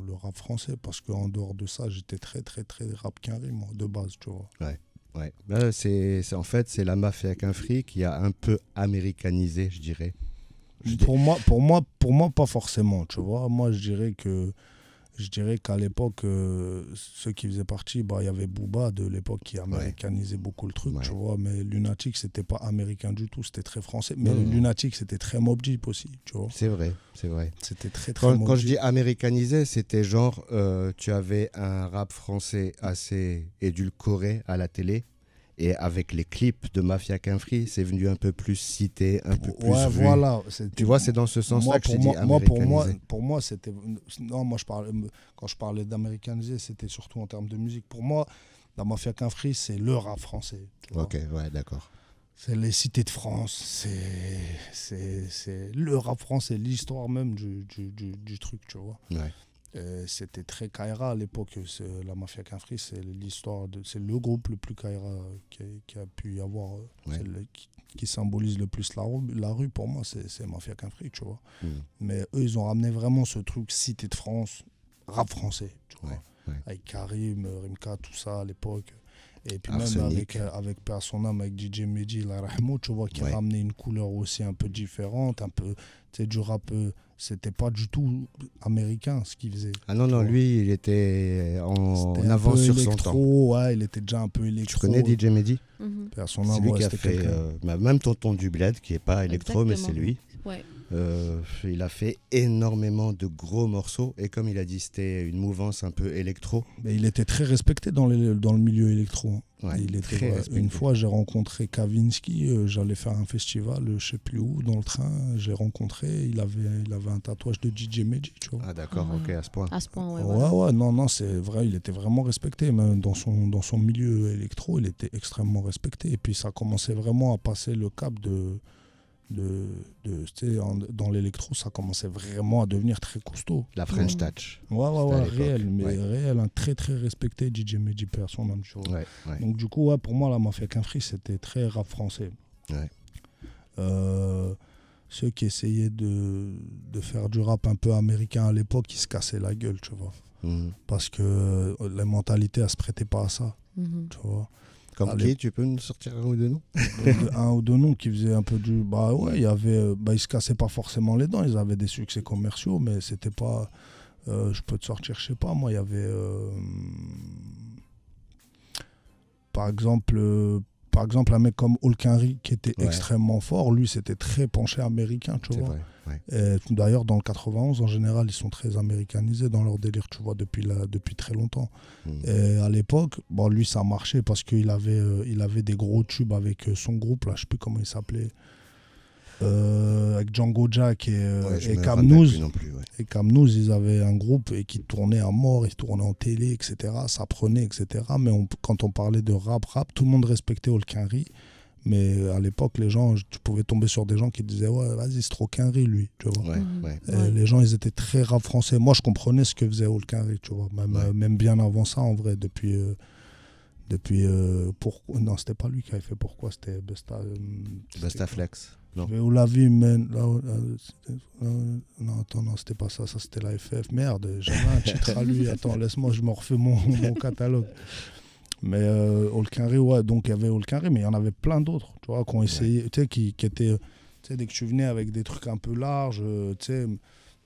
le rap français, parce qu'en dehors de ça, j'étais très, très, très rap Quinri, moi, de base, tu vois. Ouais. Là, en fait, c'est la Mafia Quinfri qui a un peu américanisé, je dirais. Pour moi, pas forcément, tu vois. Moi, je dirais qu'à l'époque, ceux qui faisaient partie, il y avait Booba de l'époque qui américanisait beaucoup le truc, tu vois, mais Lunatic, c'était pas américain du tout, c'était très français. Mais Lunatic, c'était très Mobb Deep aussi, tu vois. C'est vrai. C'était très, très Mobb Deep. Quand je dis américanisé, c'était genre, tu avais un rap français assez édulcoré à la télé. Et avec les clips de Mafia Quinfri, c'est venu un peu plus cité, un peu plus vu. Voilà. Tu vois, c'est dans ce sens-là que je dis américanisé. Pour moi, c'était... Non, quand je parlais d'américaniser, c'était surtout en termes de musique. Pour moi, la Mafia Quinfri, c'est le rap français. Ok, ouais, d'accord. C'est les cités de France, c'est le rap français, l'histoire même du truc, tu vois. Ouais. C'était très Kaira à l'époque. La Mafia Quinfri, c'est le groupe le plus Kaira qui a pu y avoir, qui symbolise le plus la rue. Pour moi, c'est Mafia Quinfri, tu vois. Mais eux, ils ont ramené vraiment ce truc cité de France, rap français, tu vois. Avec Karim, Rimka, tout ça à l'époque. Et puis Arsenic. même avec Persona, avec DJ Mehdi, la Rahmo, tu vois, qui a ramené une couleur aussi un peu différente, un peu, tu sais, du rap, c'était pas du tout américain ce qu'il faisait. Ah non, lui, il était en avance sur son temps. Ouais, il était déjà un peu électro. Tu connais DJ Mehdi? Persona, c'est lui qui a fait, même Tonton du Bled, qui est pas électro, mais c'est lui. Ouais. Il a fait énormément de gros morceaux et comme il a dit, c'était une mouvance un peu électro. Mais il était très respecté dans le milieu électro. Ouais, une fois, j'ai rencontré Kavinsky, j'allais faire un festival, je sais plus où, dans le train, j'ai rencontré, il avait un tatouage de DJ Mehdi, tu vois. Ah d'accord, ok, à ce point. À ce point, ouais. Non, c'est vrai, il était vraiment respecté, même dans son milieu électro, il était extrêmement respecté. Et puis ça commençait vraiment à passer le cap dans l'électro, ça commençait vraiment à devenir très costaud. La French Touch. Ouais, réel, réel, un très très respecté DJ Mehdi Persona, tu vois. Ouais. Donc du coup, pour moi, la Mafia Quinfri, c'était très rap français. Ceux qui essayaient de faire du rap un peu américain à l'époque, ils se cassaient la gueule, tu vois. Parce que la mentalité, elle se prêtait pas à ça, tu vois. Comme qui, tu peux nous sortir un ou deux noms? Un ou deux noms qui faisaient un peu du... il y avait... ils se cassaient pas forcément les dents, ils avaient des succès commerciaux, mais c'était pas... je peux te sortir, je sais pas, moi, il y avait... Par exemple, un mec comme Olkinry qui était extrêmement fort, lui, c'était très penché américain, tu vois. Vrai, d'ailleurs, dans le 91, en général, ils sont très américanisés dans leur délire, tu vois, depuis très longtemps. Et à l'époque, lui, ça marchait parce qu'il avait des gros tubes avec son groupe, là, je sais plus comment il s'appelait, avec Django Jack et Camnouz. Et Camnouz, ils avaient un groupe et qui tournait à mort, ils tournaient en télé, etc. Ça prenait, etc. Mais quand on parlait de rap, tout le monde respectait Olkinry. Mais à l'époque, les gens, tu pouvais tomber sur des gens qui disaient ouais, vas-y, c'est trop Olkinry, lui, tu vois. Les gens, ils étaient très rap français. Moi, je comprenais ce que faisait Olkinry, tu vois. Même bien avant ça, en vrai, depuis non, c'était pas lui qui avait fait Pourquoi, c'était Bustaflex. Non. Où la vie mène. Non, attends, non, c'était pas ça. Ça, c'était la FF. Merde, j'avais un titre à lui. Attends, laisse-moi, je me refais mon catalogue. Mais Olkinry, donc il y avait Olkinry, mais il y en avait plein d'autres, tu vois, qui ont essayé, tu sais, qui étaient, tu sais, dès que tu venais avec des trucs un peu larges, tu sais,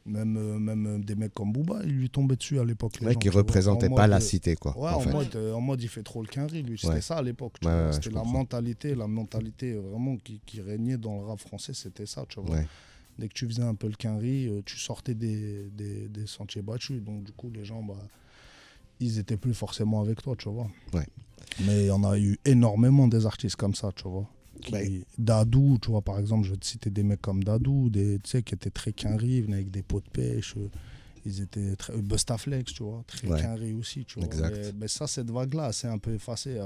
même des mecs comme Booba, ils lui tombaient dessus à l'époque. Qui ne représentaient pas la cité, quoi. Ouais, en mode, il fait trop Olkinry, lui, c'était ça à l'époque, tu vois. C'était la mentalité vraiment qui régnait dans le rap français, c'était ça, tu vois. Dès que tu faisais un peu le quinri, tu sortais des sentiers battus. Donc, du coup, les gens, ils étaient plus forcément avec toi, tu vois. Ouais. Mais il y en a eu énormément des artistes comme ça, tu vois. Ouais. Dadou, tu vois, par exemple, je vais te citer des mecs comme Dadou, tu sais, qui étaient très quinri, venaient avec des pots de pêche. Ils étaient très. Bustaflex, tu vois, très quinri aussi, tu vois. Exact. Mais ça, cette vague-là, c'est un peu effacée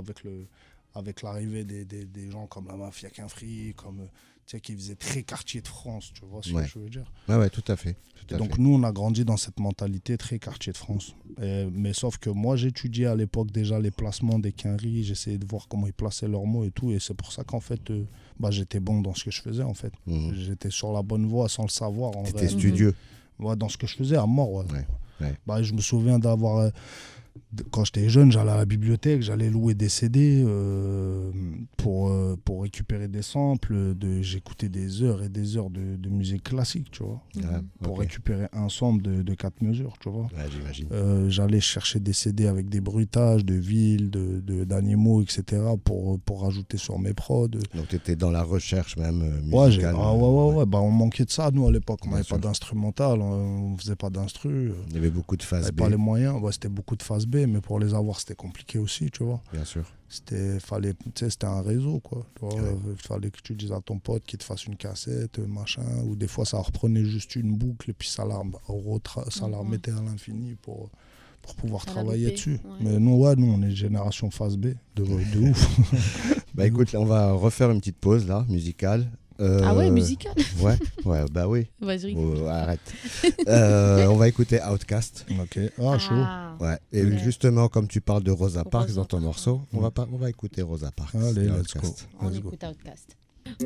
avec l'arrivée des gens comme la Mafia Quinfri, comme. Tu sais, qui faisait très quartier de France, tu vois ce que je veux dire. Ouais, tout à fait. Donc nous, on a grandi dans cette mentalité très quartier de France. Mais sauf que moi, j'étudiais à l'époque déjà les placements des quinri, j'essayais de voir comment ils plaçaient leurs mots et tout. Et c'est pour ça qu'en fait, j'étais bon dans ce que je faisais, en fait. J'étais sur la bonne voie sans le savoir. T'étais studieux. Ouais, dans ce que je faisais à mort. Ouais. Je me souviens d'avoir... quand j'étais jeune, j'allais à la bibliothèque, j'allais louer des CD pour récupérer des samples. J'écoutais des heures et des heures de musique classique, tu vois, pour récupérer un sample de 4 mesures, tu vois. Ouais, j'imagine. J'allais chercher des CD avec des bruitages de villes, d'animaux, etc. pour rajouter sur mes prods. Donc tu étais dans la recherche même musicale. On manquait de ça, nous, à l'époque. On n'avait pas d'instrumental, on ne faisait pas d'instru. Il y avait beaucoup de phases B. Pas les moyens, c'était beaucoup de phases B, mais pour les avoir, c'était compliqué aussi, tu vois. Bien sûr. C'était un réseau, quoi. Il fallait que tu dises à ton pote qu'il te fasse une cassette, machin, ou des fois, ça reprenait juste une boucle et puis ça la remettait à l'infini pour pouvoir travailler dessus. Ouais. Mais nous, on est génération phase B, de ouf. Écoute, on va refaire une petite pause, là, musicale. Ah ouais, musicale. Ouais, oui. Vas-y. Arrête. On va écouter Outkast. Ok. Ah, chaud. Ouais. Et justement, comme tu parles de Rosa Parks dans ton morceau, on va écouter Rosa Parks. Allez, let's go. On écoute Outkast.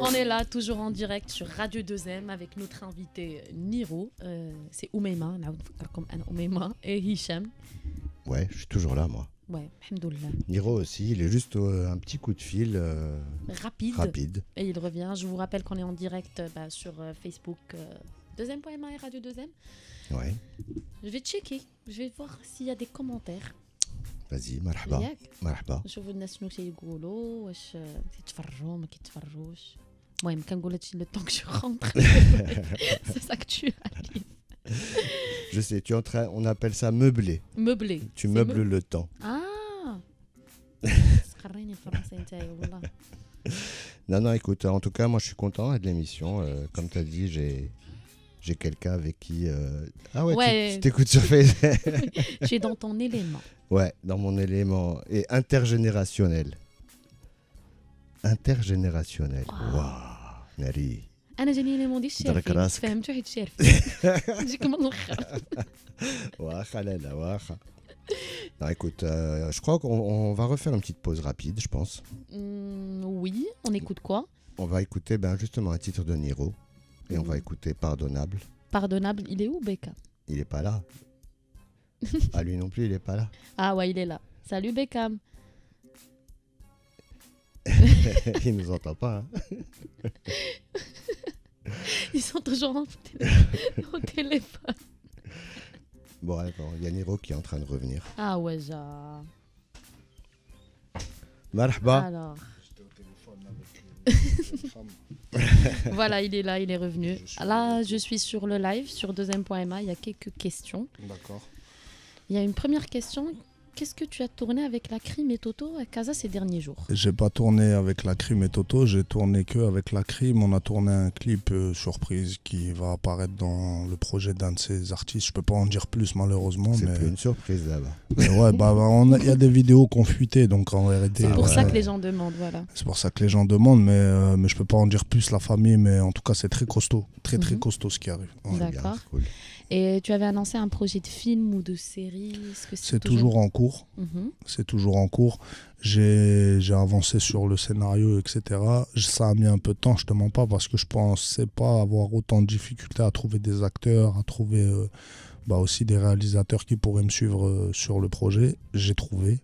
On est là, toujours en direct sur Radio 2M avec notre invité Niro. C'est Oumeima, comme Oumeima, et Hicham. Ouais, je suis toujours là, moi. Ouais, alhamdoulilah. Niro aussi, il est juste un petit coup de fil rapide. Et il revient. Je vous rappelle qu'on est en direct sur Facebook 2M.ma et Radio 2M. Ouais. Je vais checker, je vais voir s'il y a des commentaires. Vas-y, marhaba. نشوفوا الناس شنو تيقولوا واش كيتفرجوا ما كيتفرجوش. المهم كنقول هادشي le temps que je rentre. C'est ça que tu as. Je sais, on appelle ça meubler. Meubler. Tu meubles le temps. Ah. Non, écoute, en tout cas, moi je suis content de l'émission. Comme tu as dit, j'ai quelqu'un avec qui... Ah ouais. Tu t'écoutes sur Facebook. Tu es dans ton élément. Ouais, dans mon élément. Et intergénérationnel. Waouh, Nari. انا جاني لي موندي الشارفين فهمتوا حيت الشارفين نجيك من الاخر واخا لا واخا. Non, écoute, je crois qu'on va refaire une petite pause rapide, je pense. Oui, on écoute quoi? On va écouter justement un titre de Niro. Et on va écouter Pardonnable. Pardonnable, il est où, Beckham? Il est pas là. Ah, lui non plus, il est pas là. Ah ouais, il est là. Salut Beckham. Il nous entend pas. Hein. Ils sont toujours au téléphone. Bon, il y a Niro qui est en train de revenir. Ah ouais, Marhaba. Alors. Voilà, il est là, il est revenu. Là, je suis sur le live, sur 2M.ma. Il y a quelques questions. D'accord. Il y a une première question. Qu'est-ce que tu as tourné avec la Crime et Toto à Casa ces derniers jours? J'ai pas tourné avec la Crime et Toto, j'ai tourné que avec la Crime. On a tourné un clip surprise qui va apparaître dans le projet d'un de ces artistes. Je peux pas en dire plus malheureusement. C'est plus une surprise là-bas. Mais ouais, il y a des vidéos qui ont fuité, donc en vérité. C'est pour ça que les gens demandent, voilà. C'est pour ça que les gens demandent, mais je peux pas en dire plus la famille, mais en tout cas c'est très costaud, très costaud ce qui arrive. Ouais. D'accord. Bien, cool. Et tu avais annoncé un projet de film ou de série? C'est toujours en cours. C'est toujours en cours. J'ai avancé sur le scénario, etc. Ça a mis un peu de temps, je te mens pas, parce que je pensais pas avoir autant de difficultés à trouver des acteurs, à trouver aussi des réalisateurs qui pourraient me suivre sur le projet. J'ai trouvé.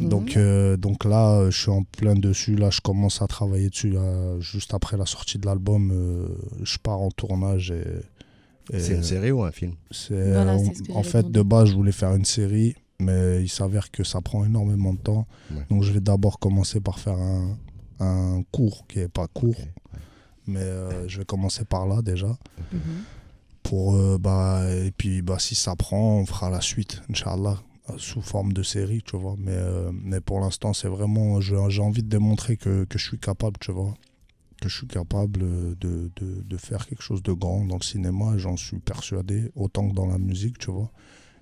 Donc là, je suis en plein dessus. Là, je commence à travailler dessus. Là, juste après la sortie de l'album, je pars en tournage. C'est une série ou un film? En fait, de base, je voulais faire une série, mais il s'avère que ça prend énormément de temps. Ouais. Donc, je vais d'abord commencer par faire un court qui n'est pas court. Okay. Mais je vais commencer par là déjà. Mhm. Et puis si ça prend, on fera la suite, Inch'Allah, sous forme de série, tu vois. Mais pour l'instant, c'est vraiment, j'ai envie de démontrer que je suis capable, tu vois. Que je suis capable de faire quelque chose de grand dans le cinéma, et j'en suis persuadé, autant que dans la musique, tu vois.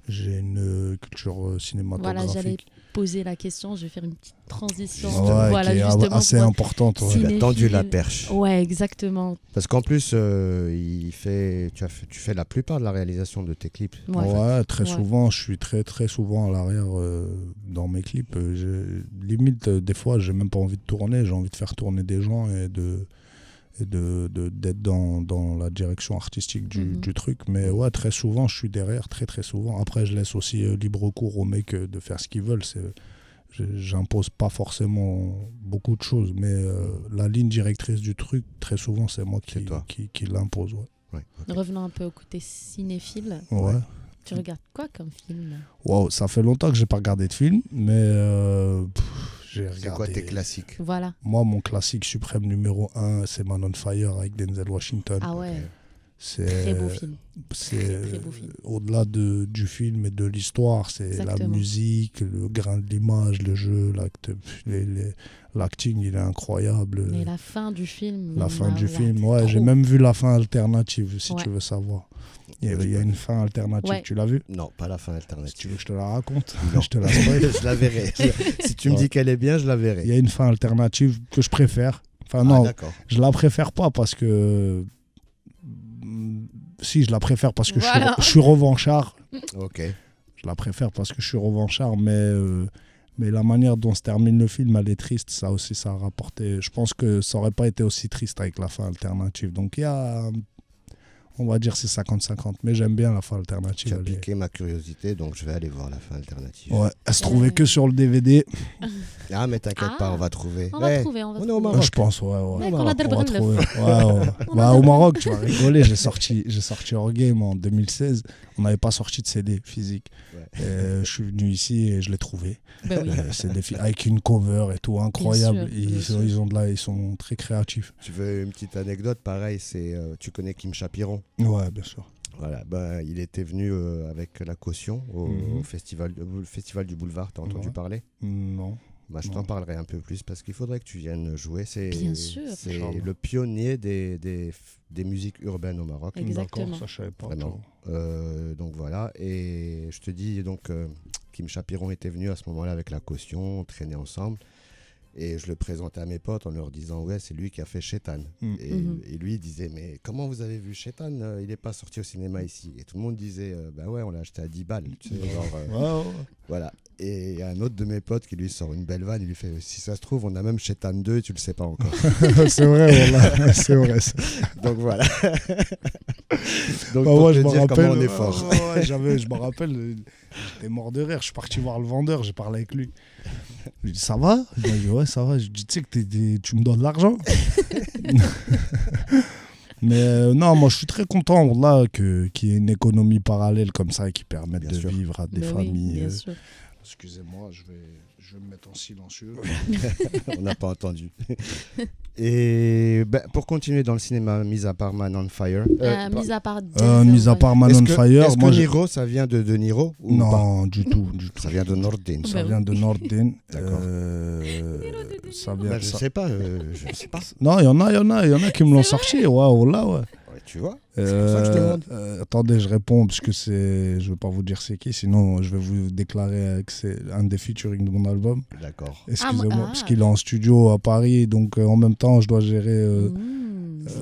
J'ai une culture cinématographique. Voilà, j'allais poser la question, je vais faire une petite transition. Ouais, Voilà, qui est justement, assez pour importante. Ouais. Il a cinéphile. tendu la perche. Ouais, exactement. Parce qu'en plus, tu fais la plupart de la réalisation de tes clips. Ouais. Très Ouais. souvent, je suis très très souvent à l'arrière dans mes clips. Limite, des fois, j'ai même pas envie de tourner, j'ai envie de faire tourner des gens et d'être dans la direction artistique du truc. Mais ouais, très souvent, je suis derrière, très très souvent. Après, je laisse aussi libre cours aux mecs de faire ce qu'ils veulent. J'impose pas forcément beaucoup de choses, mais la ligne directrice du truc, très souvent, c'est moi qui l'impose. Ouais. Ouais, ok. Revenons un peu au côté cinéphile. Ouais. Tu regardes quoi comme film? Wow, ça fait longtemps que j'ai pas regardé de film, mais j'ai regardé. C'est quoi tes classiques? Voilà. Moi, mon classique suprême numéro 1, c'est Man on Fire avec Denzel Washington. Ah ouais, C'est très beau film. C'est Très beau film. au-delà du film et de l'histoire, c'est la Exactement. musique, le grain de l'image, le jeu, l'acting, il est incroyable. Mais la fin du film. La fin du ouais, film, c'est ouais, j'ai trop. même vu la fin alternative, si Ouais. tu veux savoir. Il y a une fin alternative, Ouais. tu l'as vu? Non, pas la fin Si tu veux alternative. que je te la raconte, Non. je te la spoil. Je la verrai. Si tu me Ouais. dis qu'elle est bien, je la Il verrai. y a une fin alternative que je préfère. Enfin Ah, non, d'accord. je la préfère pas parce que... Si, je la préfère parce que Voilà. je suis revanchard. Ok. Je la préfère parce que je suis revanchard, mais la manière dont se termine le film, elle est triste. Ça aussi, ça a rapporté. Je pense que ça aurait pas été aussi triste avec la fin alternative. Donc il y a, on va dire, c'est 50-50. Mais j'aime bien la fin alternative. Tu as Elle est- piqué ma curiosité, donc je vais aller voir la fin alternative. Ouais, elle se trouvait que sur le DVD. Ah, mais t'inquiète Ah. pas, on va trouver. On va Ouais. trouver, on va On est au trouver. Maroc. Je pense, ouais. Ouais, On qu'on a va Derbrel. trouver. Ouais. Bah, au Maroc, tu vas rigoler. J'ai sorti Eurogame en 2016. On n'avait pas sorti de CD physique. Ouais. Et je suis venu ici et je l'ai trouvé. Ben oui. C'est avec une cover et tout, incroyable. Bien sûr. Ils sont très créatifs. Tu veux une petite anecdote? Pareil, tu connais Kim Chapiron. Ouais, bien sûr. Voilà, il était venu avec la caution au Mhm. festival du Boulevard. T'as entendu Ouais. parler? Non. Je t'en Non. parlerai un peu plus parce qu'il faudrait que tu viennes jouer. Bien sûr. C'est Inch'Allah. le pionnier des musiques urbaines au Maroc. Exactement. D'accord, ça je savais pas. Vraiment. Donc voilà, et je te dis, Kim Chapiron était venu à ce moment-là avec la caution, on traînait ensemble, et je le présentais à mes potes en leur disant, ouais, c'est lui qui a fait Shaitan. Mm. Et lui, il disait, mais comment vous avez vu Shaitan? Il n'est pas sorti au cinéma ici. Et tout le monde disait, bah ouais, on l'a acheté à 10 balles. Tu sais, genre, Ouais. voilà. Et il y a un autre de mes potes qui lui sort une belle vanne, il lui fait, si ça se trouve, on a même Shaitan 2 et tu le sais pas encore. C'est vrai, voilà. C'est vrai. Donc voilà. Donc Bah, pour moi, te je me dire rappelle. comment on est fort. Ouais, je me rappelle, j'étais mort de rire. Je suis parti voir le vendeur, j'ai parlé avec lui. Je lui dis, ça va? Il m'a dit, ouais, ça va. Je lui dis, tu sais que tu me donnes de l'argent? Mais non, moi, je suis très content là, qu'il y ait une économie parallèle comme ça qui permette Bien de sûr. vivre à des Ben oui, familles. bien sûr. Excusez-moi, je vais me mettre en silencieux. On n'a pas entendu. Et pour continuer dans le cinéma, mis à part Man on Fire. Mis à part. Mis à part Man on Fire, est-ce moi, que Niro, ça vient de Niro ou non, du tout. Ça vient de Nordin. Ça Ben vient de Nordin. D'accord. Ça vient. Je sais pas, je sais pas. Non, il y en a qui me l'ont sorti. Ouais, là, ouais. Ouais, tu vois, c'est pour ça que je te demande. Attendez, je réponds parce que je veux pas vous dire c'est qui, sinon je vais vous déclarer que c'est un des featuring de mon album. D'accord. Excusez-moi, parce qu'il est en studio à Paris, donc en même temps je dois gérer.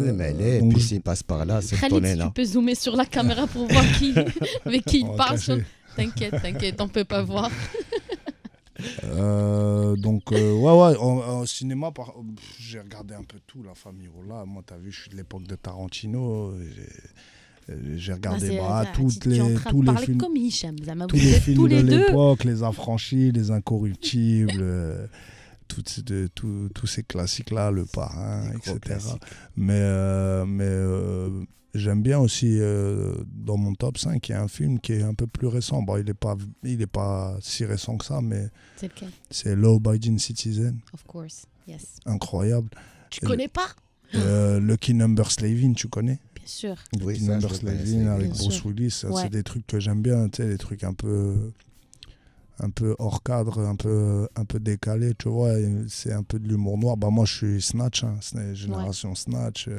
Mais elle est, et donc puis je- s'il passe par là, c'est Khalid, ton si là. tu peux zoomer sur la caméra pour voir avec qui il On va parle. cacher. T'inquiète, on peut pas voir. Ouais, en cinéma, j'ai regardé un peu tout, la famille Rolla. Moi, t'as vu, je suis de l'époque de Tarantino. J'ai regardé tous les films. Comme Hicham, Zama, Tous vous les êtes films tous de les deux. l'époque, Les Affranchis, Les Incorruptibles, tous ces classiques-là, Le Parrain, Les gros etc. classiques. Mais j'aime bien aussi, dans mon top 5, il y a un film qui est un peu plus récent. Bon, il est pas si récent que ça, mais C'est lequel? c'est Law Abiding Citizen. Of course, yes. Incroyable. Tu connais pas? Lucky Number Slavin, tu connais? Bien sûr. Oui, Lucky ça, Number je le connais, Slavin avec bien Bruce sûr. Willis, ça, Ouais. c'est des trucs que j'aime bien, tu sais, des trucs un peu hors cadre, un peu décalé, tu vois, et c'est un peu de l'humour noir. Bah moi je suis Snatch, hein, génération Snatch.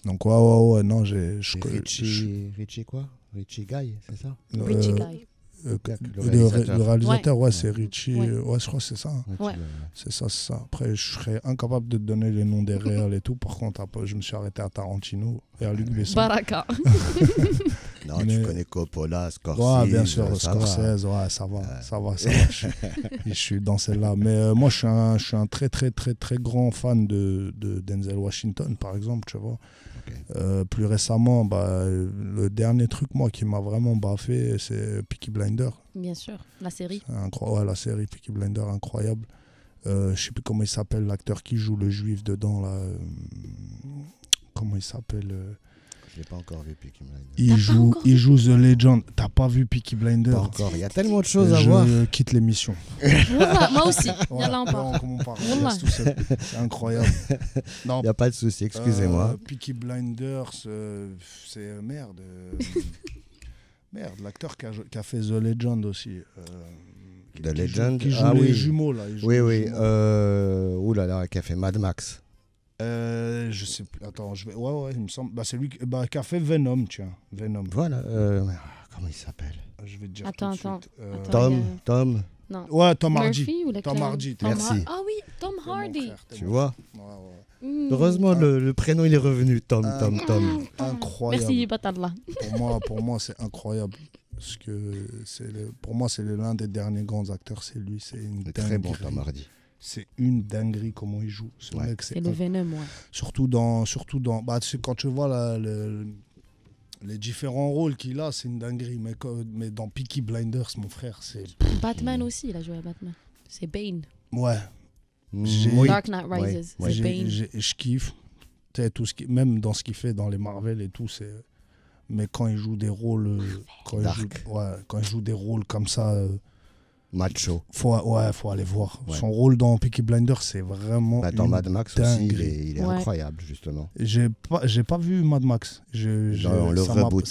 Donc ouais, non, Richie quoi? Richie Guy, c'est ça? Richie Guy. Le réalisateur, ouais, c'est Richie, Ouais. ouais, je crois que c'est ça. Hein. Ouais. C'est ça. Après, je serais incapable de te donner les noms des réals et tout. Par contre, je me suis arrêté à Tarantino et à Luc Besson. Baraka. Non, Mais- tu connais Coppola, Scorsese. Ouais, bien sûr, ça va. Scorsese, ouais, ça va. Je suis dans celle-là. Mais moi, je suis un très, très, très, très grand fan de Denzel Washington, par exemple, tu vois. Ok. Plus récemment, le dernier truc, moi, qui m'a vraiment baffé, c'est Peaky Blinders. Bien sûr, la série. Ouais, la série Peaky Blinders, incroyable. Je sais plus comment il s'appelle, l'acteur qui joue le juif dedans, là. Comment il s'appelle Je l'ai pas encore vu, Peaky Blinders. il joue The Legend. T'as pas vu Peaky Blinders? Pas encore. Il y a tellement de choses à voir. Je quitte l'émission. Wallah, moi aussi. Ouais, Yallah, on part. comment on parle, on Wallah. laisse tout seul. C'est incroyable. Non, Il n'y a pas de souci, excusez-moi. Peaky Blinders, c'est merde. Merde, l'acteur qui a fait The Legend aussi. The Legend, Qui joue ah les oui. jumeaux, là. il joue Oui, les oui. jumeaux. Ouh là là, qui a fait Mad Max. Je sais plus. Attends, ouais, il me semble. C'est lui qui a fait Venom, tiens. Venom. Voilà. Comment il s'appelle? Je vais te dire. Attends, tout de suite. Attends. Tom. Non. Ouais, Tom Hardy. Murphy ou lequel? Tom Hardy. Merci. Ah oui, Tom T'es mon Hardy. frère, t'es Tu mon vois? frère. Ouais. Heureusement, le prénom il est revenu. Tom. Incroyable. Merci, Batallah. Pour moi, c'est incroyable. Parce que pour moi, c'est l'un des derniers grands acteurs. C'est lui. C'est une Très dinguerie. bon, Tom Hardy. C'est une dinguerie comment il joue. Ce Ouais. mec, C'est le Venom, ouais. surtout dans quand tu vois les différents rôles qu'il a, c'est une dinguerie. Mais dans Peaky Blinders, mon frère, c'est Batman aussi, il a joué à Batman. C'est Bane. ouais. Oui. Dark Knight Rises. Ouais. C'est Bane. Je kiffe. Tu sais, tout ce même dans ce qu'il fait dans les Marvel et tout, c'est. Mais quand il joue des rôles, quand il joue des rôles comme ça, Macho. faut aller voir. Ouais. Son rôle dans Peaky Blinders, c'est vraiment. Dans une Mad Max aussi, dinguerie. il est Ouais. incroyable, justement. J'ai pas vu Mad Max. Dans le ça m'a- reboot.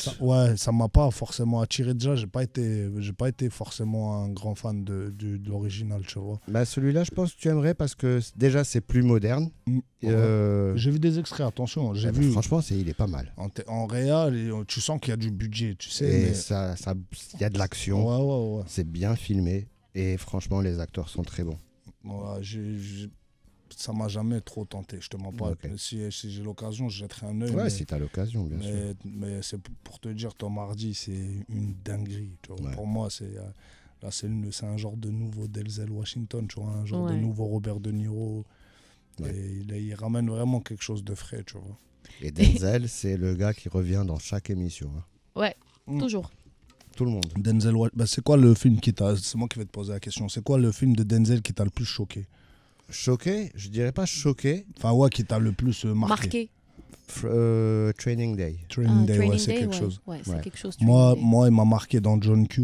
ça m'a pas forcément attiré. Déjà, j'ai pas été forcément un grand fan de l'original, tu vois. Bah, celui-là, je pense que tu aimerais parce que déjà, c'est plus moderne. J'ai vu des extraits, attention. J'ai vu Franchement, il est pas mal. en réel, et tu sens qu'il y a du budget, tu sais. Et Mais... il y a de l'action. Ouais. C'est bien filmé. Et franchement, les acteurs sont très bons. Ouais, ça m'a jamais trop tenté, je te mens pas. Ok. Si j'ai l'occasion, je jetterai un œil. Ouais, mais... si tu as l'occasion, bien sûr. Mais c'est pour te dire, Tom Hardy, c'est une dinguerie. Tu vois. Ouais. Pour moi, c'est un genre de nouveau Denzel Washington, tu vois, un genre de Ouais. nouveau Robert De Niro. Ouais. Et il ramène vraiment quelque chose de frais, tu vois. Et Denzel, c'est le gars qui revient dans chaque émission. Hein. Ouais, Mm. toujours. Tout le monde. Denzel, c'est quoi le film c'est moi qui vais te poser la question. C'est quoi le film de Denzel qui t'a le plus choqué? Choqué, je dirais pas choqué. Enfin, ouais, qui t'a le plus marqué. Training Day. Training Day, Training ouais, c'est Day, quelque ouais. chose. Ouais, c'est Ouais. quelque chose. Moi, Training Day. il m'a marqué dans John Q.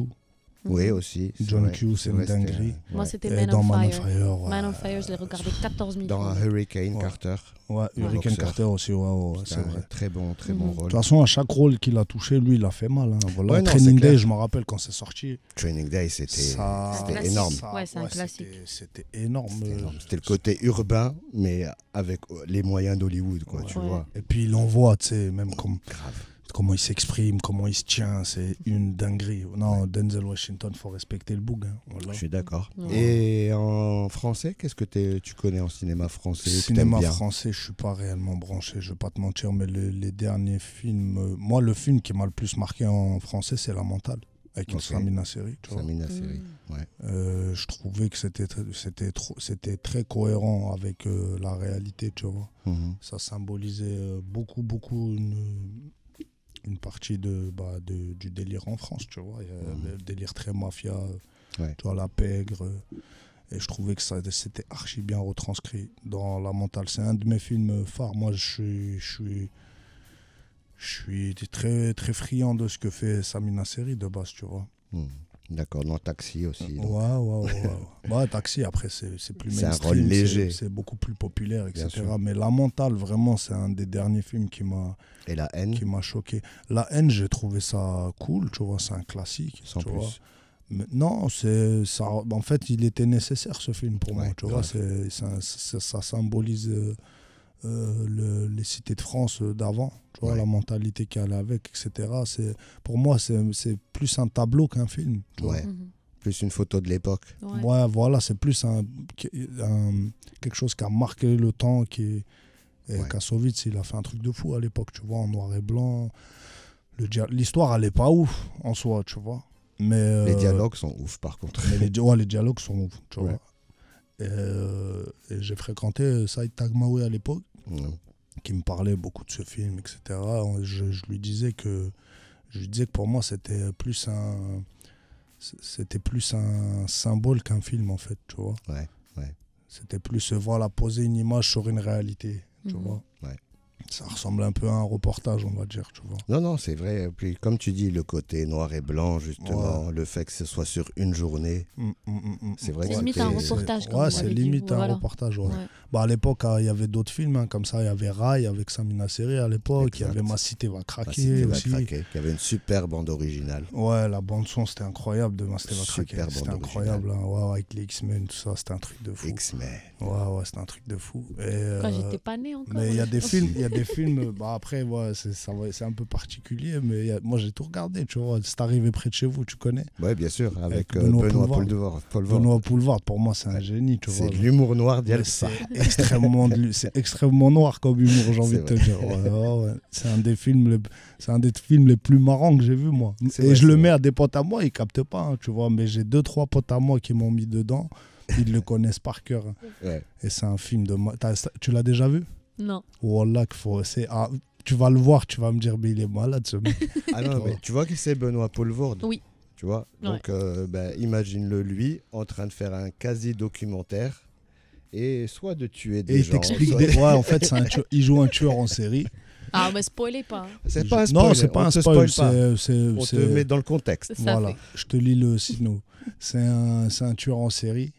Oui, aussi. John vrai. Q, c'est une vrai, c'était, dinguerie. Moi, ouais. c'était Et Man dans on Man on Fire. Fire, ouais. Man on Fire, je l'ai regardé 14 000 Dans fois. Hurricane Ouais. Carter. Ouais, Hurricane boxeur. Carter aussi, ouais, C'est c'est un vrai. très bon Mhm. rôle. De toute façon, à chaque rôle qu'il a touché, lui, il a fait mal. Hein. Voilà. Ouais, non, Training c'est Day, clair. je me rappelle quand c'est sorti. Training Day, c'était classique. énorme. Ouais, c'est un classique. C'était énorme. C'était énorme. C'était le côté urbain, mais avec les moyens d'Hollywood, quoi, tu Ouais. vois. Et puis il envoie, tu sais, même Grave. comment il s'exprime, comment il se tient, c'est une dinguerie. Non, Denzel Washington, faut respecter le boug. Hein. Voilà. Je suis d'accord. Ouais. Et en français, qu'est-ce que tu connais en cinéma français que Cinéma t'aimes bien? français, je suis pas réellement branché, je vais pas te mentir, mais les derniers films, moi le film qui m'a le plus marqué en français, c'est La Mentale, avec Ok. Samina Seri. Tu vois. Samina Seri. Ouais. Je trouvais que c'était très cohérent avec la réalité, tu vois. Mhm. Ça symbolisait beaucoup une partie du délire en France, tu vois. Il y a le délire très mafia, Ouais. tu vois, la pègre. Et je trouvais que c'était archi bien retranscrit dans La Mentale. C'est un de mes films phares. Moi, je suis très, très friand de ce que fait Samina Seri de base, tu vois. Mhm. D'accord, dans Taxi aussi. Donc. Ouais, Taxi, après, c'est plus mainstream. C'est un rôle léger. C'est beaucoup plus populaire, etc. Mais La Mentale, vraiment, c'est un des derniers films qui m'a... Et La Haine qui m'a choqué. La Haine, j'ai trouvé ça cool, tu vois, c'est un classique. Sans tu plus. Vois. Mais non, ça, en fait, il était nécessaire, ce film, pour moi. Tu vois, ça symbolise les cités de France d'avant. Tu vois, la mentalité qui allait avec, etc. Pour moi, c'est plus un tableau qu'un film. Tu vois. Plus une photo de l'époque. Ouais, voilà, c'est plus quelque chose qui a marqué le temps. Et Kassovitz, il a fait un truc de fou à l'époque, tu vois, en noir et blanc. L'histoire, elle n'est pas ouf en soi, tu vois. Mais, les dialogues sont ouf, par contre. Mais les dialogues sont ouf, tu vois. Et j'ai fréquenté Saïd Tagmaoui à l'époque, qui me parlait beaucoup de ce film, etc. Je lui disais que pour moi, c'était plus un symbole qu'un film, en fait, tu vois. C'était plus, poser une image sur une réalité, tu vois. Ça ressemble un peu à un reportage, on va dire, tu vois. Non, c'est vrai. Puis, comme tu dis, le côté noir et blanc, justement, le fait que ce soit sur une journée, c'est vrai que c'est limite un reportage. C'est limite un reportage, Bah, à l'époque, il y avait d'autres films, comme ça. Il y avait Rai avec Samina Seri à l'époque. Il y avait Ma Cité va craquer aussi. Il y avait une super bande originale. Ouais, la bande-son, c'était incroyable de Ma Cité va craquer. C'était incroyable, avec les X-Men, tout ça. C'était un truc de fou. X-Men. Ouais, c'était un truc de fou. Quand j'étais pas née encore. Mais il y a des films, bah après, c'est un peu particulier, mais moi j'ai tout regardé, tu vois. C'est arrivé près de chez vous, tu connais? Ouais, bien sûr, avec Benoît Poulvord. Benoît Poulvord, pour moi, c'est un génie, tu vois. C'est de l'humour noir d'Yalsa. C'est extrêmement noir comme humour, j'ai envie de te dire. C'est un des films les plus marrants que j'ai vu, moi. Et je le mets à des potes à moi, ils captent pas, tu vois, mais j'ai 2-3 potes à moi qui m'ont mis dedans. Ils le connaissent par cœur. Et c'est un film de... Tu l'as déjà vu? Non. Wallah, tu vas le voir, tu vas me dire, mais il est malade ce mec. Ah non, mais tu vois qui c'est Benoît Poulvord? Oui. Tu vois? Donc, imagine-le lui en train de faire un quasi-documentaire et soit de tuer des gens. Et il t'explique en fait, il joue un tueur en série. Ah, mais spoilez pas. C'est pas un spoil. Non, c'est pas un spoil. On te met dans le contexte. Voilà, je te lis le sinon. C'est un tueur en série.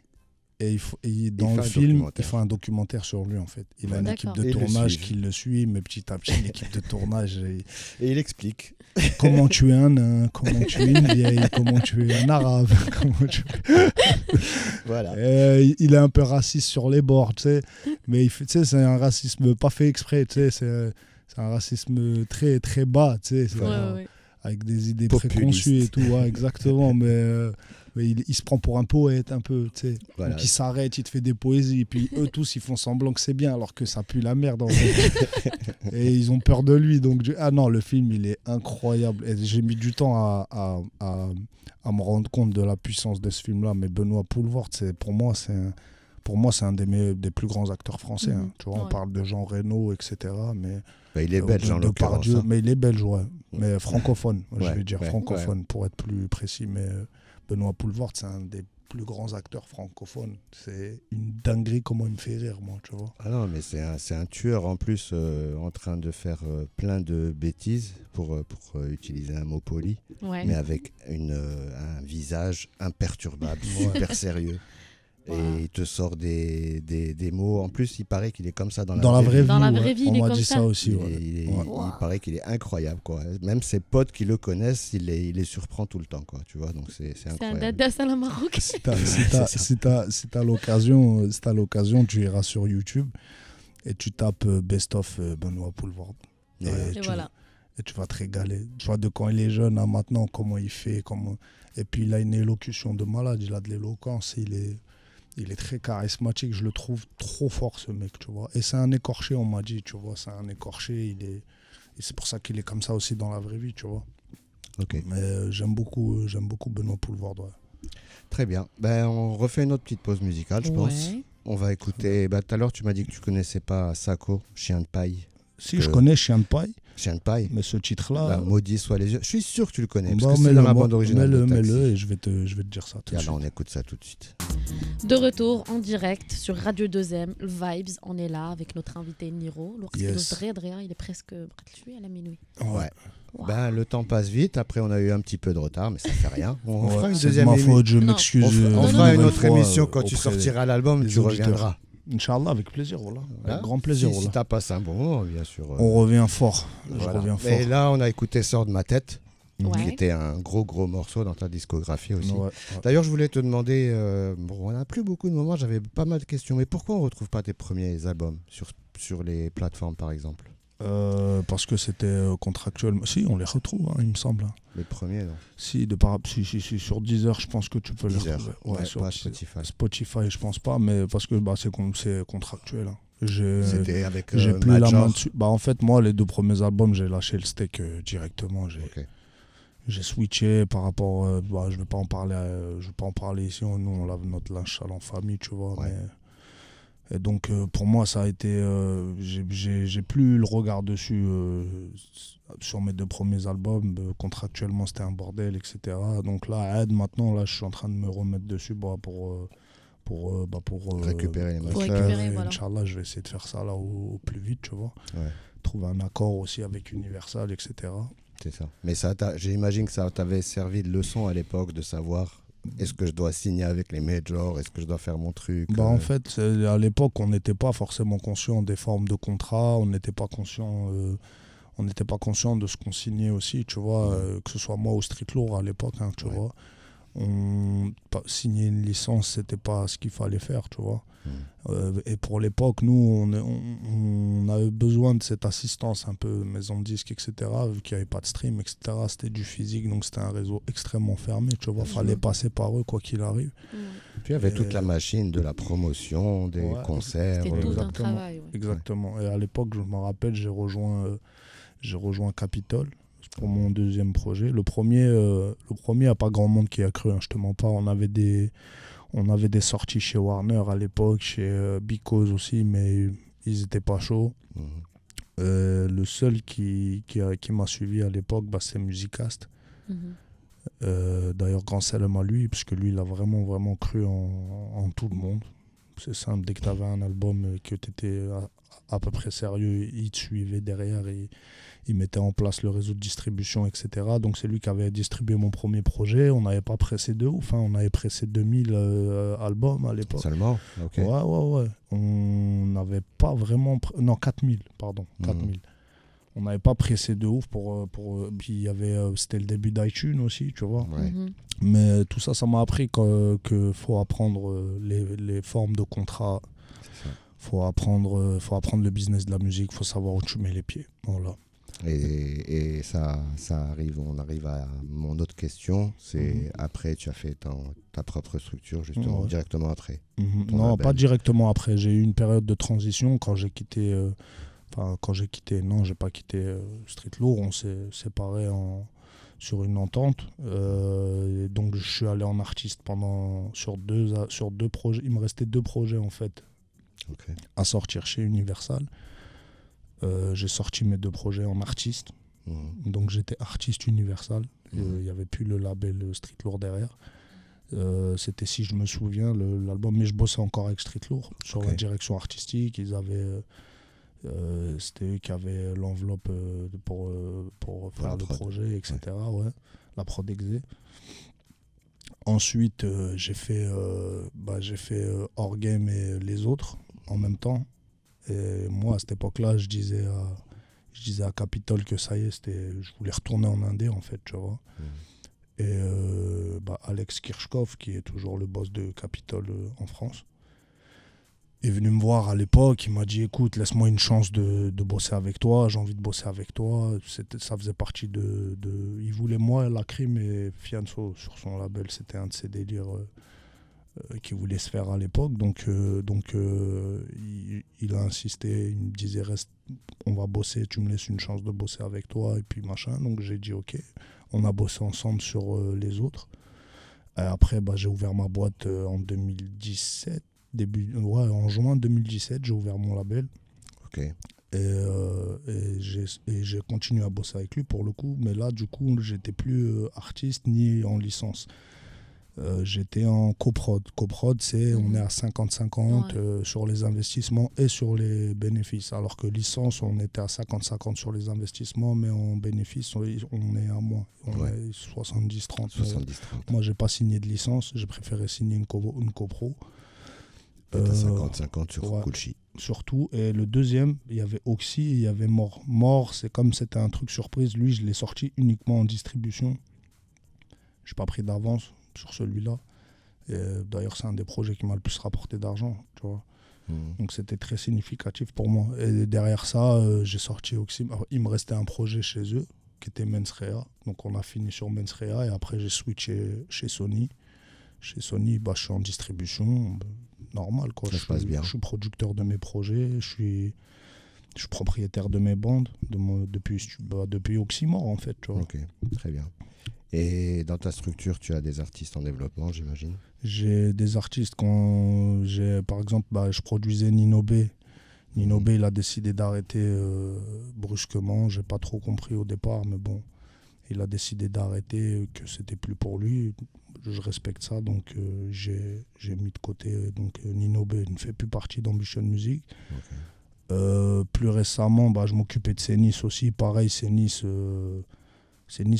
Et dans le film, il fait un documentaire sur lui, en fait. Il a une équipe de tournage qui le suit, mais petit à petit, l'équipe de tournage... Et il explique. Comment tuer un nain, comment tuer une vieille, comment tuer un arabe. Voilà. Il est un peu raciste sur les bords, tu sais. Mais c'est un racisme pas fait exprès, tu sais. C'est un racisme très, très bas, tu sais. Avec des idées préconçues et tout, exactement. Mais il se prend pour un poète un peu, tu sais. Voilà. Donc il s'arrête, il te fait des poésies, et puis eux tous ils font semblant que c'est bien alors que ça pue la merde en fait. Et ils ont peur de lui, donc non, le film il est incroyable. Et j'ai mis du temps à me rendre compte de la puissance de ce film-là, mais Benoît Poulvord, pour moi c'est un des plus grands acteurs français. Tu vois, on parle de Jean Reno, etc. Mais il est belge en l'occurrence. Mais il est belge, mais francophone, je vais dire francophone pour être plus précis, mais Benoît Poulvord, c'est un des plus grands acteurs francophones. C'est une dinguerie comment il me fait rire, moi, tu vois. Ah non, mais c'est un tueur en plus en train de faire plein de bêtises, pour utiliser un mot poli, mais avec un visage imperturbable, super sérieux. Et il te sort des mots. En plus, il paraît qu'il est comme ça dans la vraie vie. Dans la vraie vie, on il est m'a comme dit ça. Ça aussi. Il paraît qu'il est incroyable, quoi. Même ses potes qui le connaissent, il les surprend tout le temps, quoi. Tu vois, donc c'est incroyable. C'est un dada à la Maroc. Si t'as l'occasion, tu iras sur YouTube et tu tapes Best of Benoît Poulvord. Et voilà. Et tu vas te régaler. Tu vois, de quand il est jeune à maintenant, comment il fait. Et puis il a une élocution de malade, il a de l'éloquence, il est très charismatique, je le trouve trop fort ce mec, tu vois. Et c'est un écorché, on m'a dit, tu vois, c'est un écorché, et c'est pour ça qu'il est comme ça aussi dans la vraie vie, tu vois. Okay. Mais j'aime beaucoup Benoît Poulvord. Très bien. On refait une autre petite pause musicale, je pense. On va écouter, tout à l'heure tu m'as dit que tu connaissais pas Sako, Chien de paille. Si, je connais Chien de paille. Chien de paille. Mais ce titre-là... Maudit soit les yeux. Je suis sûr que tu le connais, Bah, parce que c'est dans la bande originale de Taxi. Mets-le et je vais te dire ça tout de suite. On écoute ça tout de suite. De retour en direct sur Radio 2M, Vibes, on est là avec notre invité Niro. Yes. Il est presque à la minuit. Ouais. Wow. Ben, le temps passe vite. Après, on a eu un petit peu de retard, mais ça fait rien. On fera une c'est deuxième ma émission. faute, je Non. m'excuse. On fera une autre fois, émission quand tu auprès sortiras l'album, des tu auditeurs. reviendras. Inch'Allah, avec plaisir, voilà. Voilà. Avec grand plaisir, Si voilà. t'as passé un bon moment, bien sûr. On revient fort. Voilà. Je reviens fort. Et là, on a écouté Sors de ma tête, Ouais. qui était un gros morceau dans ta discographie aussi. Ouais. D'ailleurs, je voulais te demander, on n'a plus beaucoup de moments, j'avais pas mal de questions, mais pourquoi on ne retrouve pas tes premiers albums sur les plateformes, par exemple? Parce que c'était contractuel. Si, on les retrouve, il me semble. Les premiers, non? Si, sur Deezer, je pense que tu peux les Deezer, retrouver. ouais, sur pas Spotify. Spotify, je pense pas, mais parce que c'est contractuel. C'était avec J'ai plus la Major. main dessus. En fait, moi, les 2 premiers albums, j'ai lâché le steak directement. Ok. J'ai switché par rapport. Je vais pas en parler ici. Nous, on lave notre linge sale en famille, tu vois. Ouais. Et donc, pour moi, ça a été. J'ai plus le regard dessus sur mes 2 premiers albums. Contractuellement, c'était un bordel, etc. Donc là, maintenant, là, je suis en train de me remettre dessus pour récupérer les Pour masters. récupérer, voilà. Inch'Allah, je vais essayer de faire ça là au plus vite, tu vois. Ouais. Trouver un accord aussi avec Universal, etc. C'est ça. Mais j'imagine que ça t'avait servi de leçon à l'époque de savoir est-ce que je dois signer avec les majors, est-ce que je dois faire mon truc. En fait, à l'époque, on n'était pas forcément conscient des formes de contrat, on n'était pas conscient de ce qu'on signait aussi, tu vois, que ce soit moi ou Street Lourd à l'époque, tu vois. Signer une licence, c'était pas ce qu'il fallait faire, tu vois. Et pour l'époque, nous, on avait besoin de cette assistance un peu maison de disque, etc. Vu qu'il n'y avait pas de stream, etc. C'était du physique, donc c'était un réseau extrêmement fermé, tu vois. Fallait passer par eux, quoi qu'il arrive. Puis il y avait toute la machine de la promotion, des concerts. C'était tout un Exactement. travail. Ouais. Exactement. Et à l'époque, je me rappelle, j'ai rejoint Capitol pour mon 2e projet. Le premier, il n'y a pas grand monde qui a cru, je te mens pas. On avait des sorties chez Warner à l'époque, chez Because aussi, mais ils n'étaient pas chauds. Le seul qui m'a suivi à l'époque, c'est Musicast. D'ailleurs, grand salam à lui, parce que lui, il a vraiment cru en tout le monde. C'est simple, dès que tu avais un album que tu étais à peu près sérieux, il te suivait derrière et il mettait en place le réseau de distribution, etc. Donc c'est lui qui avait distribué mon premier projet. On n'avait pas pressé de ouf, on avait pressé 2000 albums à l'époque. Seulement? Ok. Ouais. On n'avait pas vraiment... Non, 4000, pardon. 4000. On n'avait pas pressé de ouf puis il y avait... c'était le début d'iTunes aussi, tu vois. Ouais. Mais tout ça m'a appris que faut apprendre les formes de contrat. Faut apprendre le business de la musique, faut savoir où tu mets les pieds. Voilà. Et ça arrive, on arrive à mon autre question, c'est après tu as fait ta propre structure justement, directement après. Non, pas directement après. J'ai eu une période de transition quand j'ai quitté. Non, j'ai pas quitté Street Lourd. On s'est séparés sur une entente. Et donc je suis allé en artiste sur deux projets. Il me restait 2 projets en fait à sortir chez Universal. J'ai sorti mes 2 projets en artiste. Donc j'étais artiste Universal. Il n'y avait plus le label Street Lourd derrière. C'était, si je me souviens, l'album, mais je bossais encore avec Street Lourd sur la direction artistique. Ils avaient c'était eux qui avaient l'enveloppe pour faire le projet, etc. Ouais. La prod exé. Ensuite, j'ai fait Orgame et les autres en même temps. Et moi, à cette époque-là, je disais à Capitol que ça y est, je voulais retourner en indé, en fait, tu vois. Et Alex Kirchhoff, qui est toujours le boss de Capitol en France, est venu me voir à l'époque. Il m'a dit, écoute, laisse-moi une chance de bosser avec toi, j'ai envie de bosser avec toi. Ça faisait partie il voulait moi, Lacrim et Fianso sur son label. C'était un de ses délires qu'il voulait se faire à l'époque. Donc il a insisté, il me disait, reste, on va bosser, tu me laisses une chance de bosser avec toi, et puis machin. Donc j'ai dit ok. On a bossé ensemble sur les autres. Après, j'ai ouvert ma boîte en 2017. En juin 2017, j'ai ouvert mon label. Et j'ai continué à bosser avec lui pour le coup. Mais là, du coup, j'étais plus artiste ni en licence. J'étais en coprod. Coprod, c'est on est à 50-50 sur les investissements et sur les bénéfices. Alors que licence, on était à 50-50 sur les investissements, mais en bénéfices, on est à moins. On est 70-30. Moi, j'ai pas signé de licence. J'ai préféré signer une copro. 50-50 sur Kulchi. Surtout. Et le deuxième, il y avait Oxy et il y avait Mort. Mort, c'est comme c'était un truc surprise. Lui, je l'ai sorti uniquement en distribution. Je n'ai pas pris d'avance sur celui-là. D'ailleurs, c'est un des projets qui m'a le plus rapporté d'argent. Tu vois. Donc, c'était très significatif pour moi. Et derrière ça, j'ai sorti Oxy. Il me restait un projet chez eux qui était Mensrea. Donc, on a fini sur Mensrea. Et après, j'ai switché chez Sony. Chez Sony, je suis en distribution. Normal, quoi. Ça se passe bien. Je suis producteur de mes projets, je suis propriétaire de mes bandes depuis Oxymore, en fait. Tu vois. Ok, très bien. Et dans ta structure, tu as des artistes en développement, j'imagine? J'ai des artistes par exemple, je produisais Nino B. Nino B, il a décidé d'arrêter brusquement. J'ai pas trop compris au départ, mais bon, il a décidé d'arrêter, que c'était plus pour lui. Je respecte ça, donc j'ai mis de côté. Donc Nino B ne fait plus partie d'Ambition Music. Okay. Plus récemment, je m'occupais de Cénis aussi. Pareil, Cénis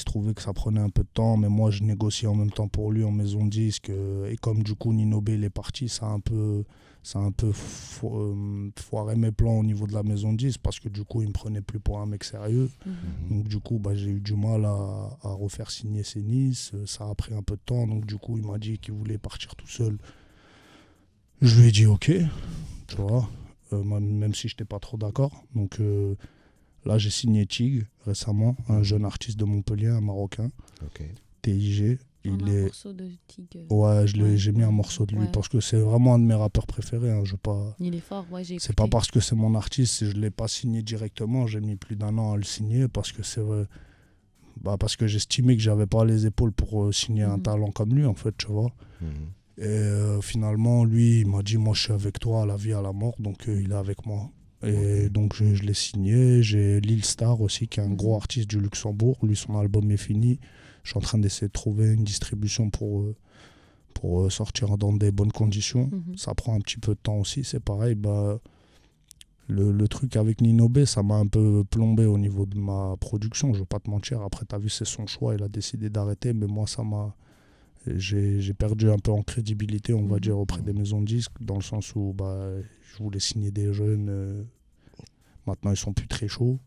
trouvait que ça prenait un peu de temps, mais moi je négociais en même temps pour lui en maison de disque. Et comme du coup Nino B il est parti, ça a un peu foiré mes plans au niveau de la maison de disque, parce que du coup il me prenait plus pour un mec sérieux. Donc du coup j'ai eu du mal à refaire signer Cénis. Ça a pris un peu de temps, donc du coup il m'a dit qu'il voulait partir tout seul. Je lui ai dit ok, tu vois, même si je n'étais pas trop d'accord. Donc là j'ai signé Tig récemment, un jeune artiste de Montpellier, un Marocain. TIG. Un morceau de Tig. Ouais, j'ai mis un morceau de lui parce que c'est vraiment un de mes rappeurs préférés. Hein. Il est fort, j'ai écouté. C'est pas parce que c'est mon artiste, je ne l'ai pas signé directement. J'ai mis plus d'1 an à le signer parce que parce que j'estimais que j'avais pas les épaules pour signer un talent comme lui, en fait, tu vois. Et finalement, lui, il m'a dit, moi, je suis avec toi à la vie, à la mort, donc il est avec moi. Et donc, je l'ai signé. J'ai Lil Star aussi, qui est un gros artiste du Luxembourg. Lui, son album est fini. Je suis en train d'essayer de trouver une distribution pour sortir dans des bonnes conditions. Ça prend un petit peu de temps aussi. C'est pareil, le truc avec Nino B, ça m'a un peu plombé au niveau de ma production. Je ne veux pas te mentir. Après, tu as vu, c'est son choix. Il a décidé d'arrêter. Mais moi, j'ai perdu un peu en crédibilité, on va dire, auprès des maisons de disques, dans le sens où je voulais signer des jeunes. Maintenant, ils sont plus très chauds.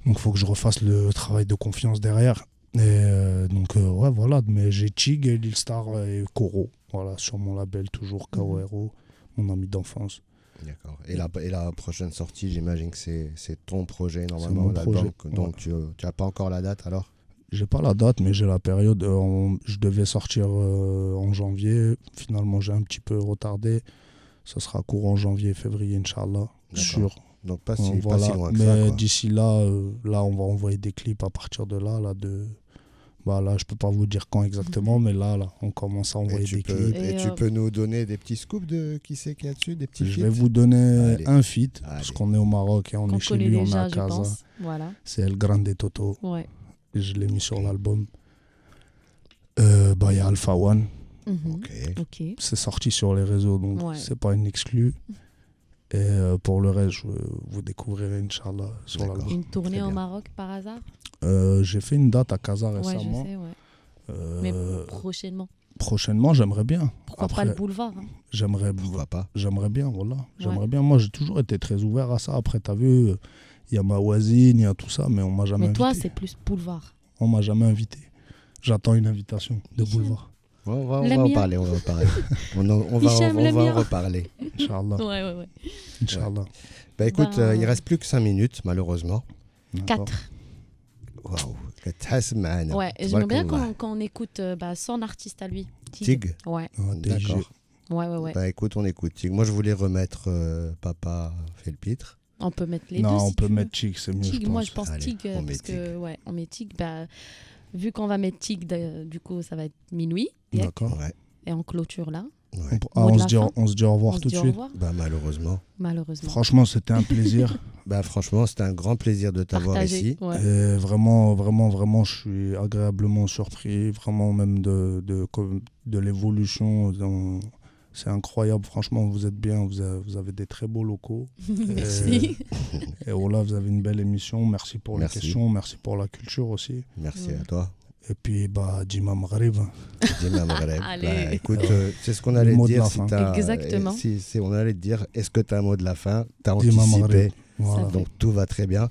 Donc, il faut que je refasse le travail de confiance derrière. Et donc, voilà. Mais j'ai Tig, Lil Star et Koro. Voilà, sur mon label, toujours KORO, mon ami d'enfance. D'accord. Et la prochaine sortie, j'imagine que c'est ton projet, normalement, l'album. Donc, tu n'as pas encore la date, alors? J'ai pas la date, mais j'ai la période. Je devais sortir en janvier. Finalement, j'ai un petit peu retardé. Ça sera courant janvier, février, Inch'Allah. Sûr. Donc pas si loin que mais ça. Mais d'ici là, on va envoyer des clips à partir de là. Là, je peux pas vous dire quand exactement, mais là, on commence à envoyer des clips. Et tu peux nous donner des petits scoops de qui c'est qu'il y a dessus, des petits feats? Je vais vous donner un feat, parce qu'on est au Maroc et on est chez lui, on est à Casa. Voilà. C'est El Grande Toto. Ouais. Je l'ai mis sur l'album. Il y a Alpha One. Okay. C'est sorti sur les réseaux, donc c'est pas une exclue. Et pour le reste, vous découvrirez, Inch'Allah, sur l'album. Une tournée au Maroc, par hasard? J'ai fait une date à Casa récemment. Je sais, mais prochainement? Prochainement, j'aimerais bien. Pourquoi pas le boulevard, hein? Pourquoi pas? J'aimerais bien, voilà. J'aimerais bien. Moi, j'ai toujours été très ouvert à ça. Après, t'as vu, il y a ma voisine, il y a tout ça, mais on m'a jamais invité. Mais toi, c'est plus boulevard. On m'a jamais invité. J'attends une invitation de boulevard. On va en parler. On va en reparler. Inch'Allah. Ouais. Inch'Allah. Écoute, il reste plus que 5 minutes, malheureusement. 4. Waouh. Ouais, j'aimerais bien qu'on écoute son artiste à lui. Tig. Ouais. D'accord. Ouais. Écoute, on écoute Tig. Moi, je voulais remettre Papa fait le pitre. On peut mettre les deux. Non, on si peut mettre Tig, c'est mieux. Tig, moi je pense Allez, Tig parce que on met Tig. Vu qu'on va mettre Tig, du coup, ça va être minuit. D'accord. Ouais. Et en clôture là. Ouais. Mot de la fin. On se dit au revoir On se tout dit de au suite. revoir. Bah, malheureusement. Malheureusement. Franchement, c'était un plaisir. Bah, franchement, c'était un grand plaisir de t'avoir Partagé, ici. ouais. Et vraiment, vraiment, vraiment, je suis agréablement surpris. Vraiment, même de l'évolution. C'est incroyable. Franchement, vous êtes bien. Vous avez des très beaux locaux. Merci. Et voilà, vous avez une belle émission. Merci pour Merci. les questions. Merci pour la culture aussi. Merci Ouais. à toi. Et puis, Djima Maghreb. Djima Maghreb. Allez. Bah, écoute, c'est ce qu'on Le allait mot te de dire. la Si fin. t'as- Exactement. on allait te dire, est-ce que tu as un mot de la fin? Tu as Djima anticipé. Maghreb. Voilà. Ça Donc tout va très bien.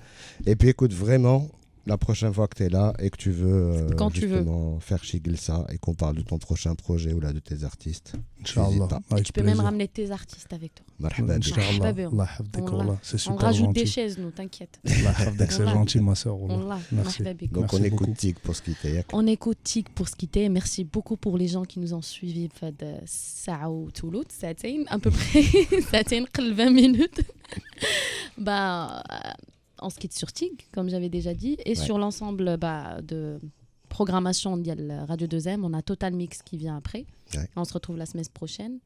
Et puis écoute, vraiment, la prochaine fois que tu es là et que tu veux Quand tu veux. justement faire chigil ça et qu'on parle de ton prochain projet ou là de tes artistes, Inch'Allah. n'hésite pas. Avec Tu peux plaisir. même ramener tes artistes avec toi. Marhaba bik. Inch'Allah. Marhaba Allah yahfadek, On wallah. C'est On super rajoute des gentil. chaises, nous, t'inquiète. Allah yahfadek, c'est Wallah. gentil, ma soeur. wallah. Wallah, Merci. marhaba bik. Donc Merci on écoute beaucoup. Tig pour se quitter. yak. On écoute Tig pour se quitter. Merci beaucoup pour les gens qui nous ont suivis. Fad Saa ou Toulouse, Satin, à peu près. Satin, 20 minutes. On se quitte sur Tig, comme j'avais déjà dit. Et sur l'ensemble de programmation de Radio 2M, on a Total Mix qui vient après. Ouais. On se retrouve la semaine prochaine.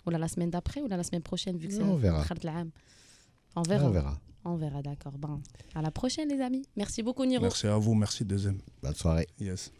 Ou la semaine d'après, ou la semaine prochaine, vu que c'est On verra. On verra. On verra. On verra, d'accord. À la prochaine, les amis. Merci beaucoup, Niro. Merci à vous. Merci, deuxième. Bonne soirée. Yes.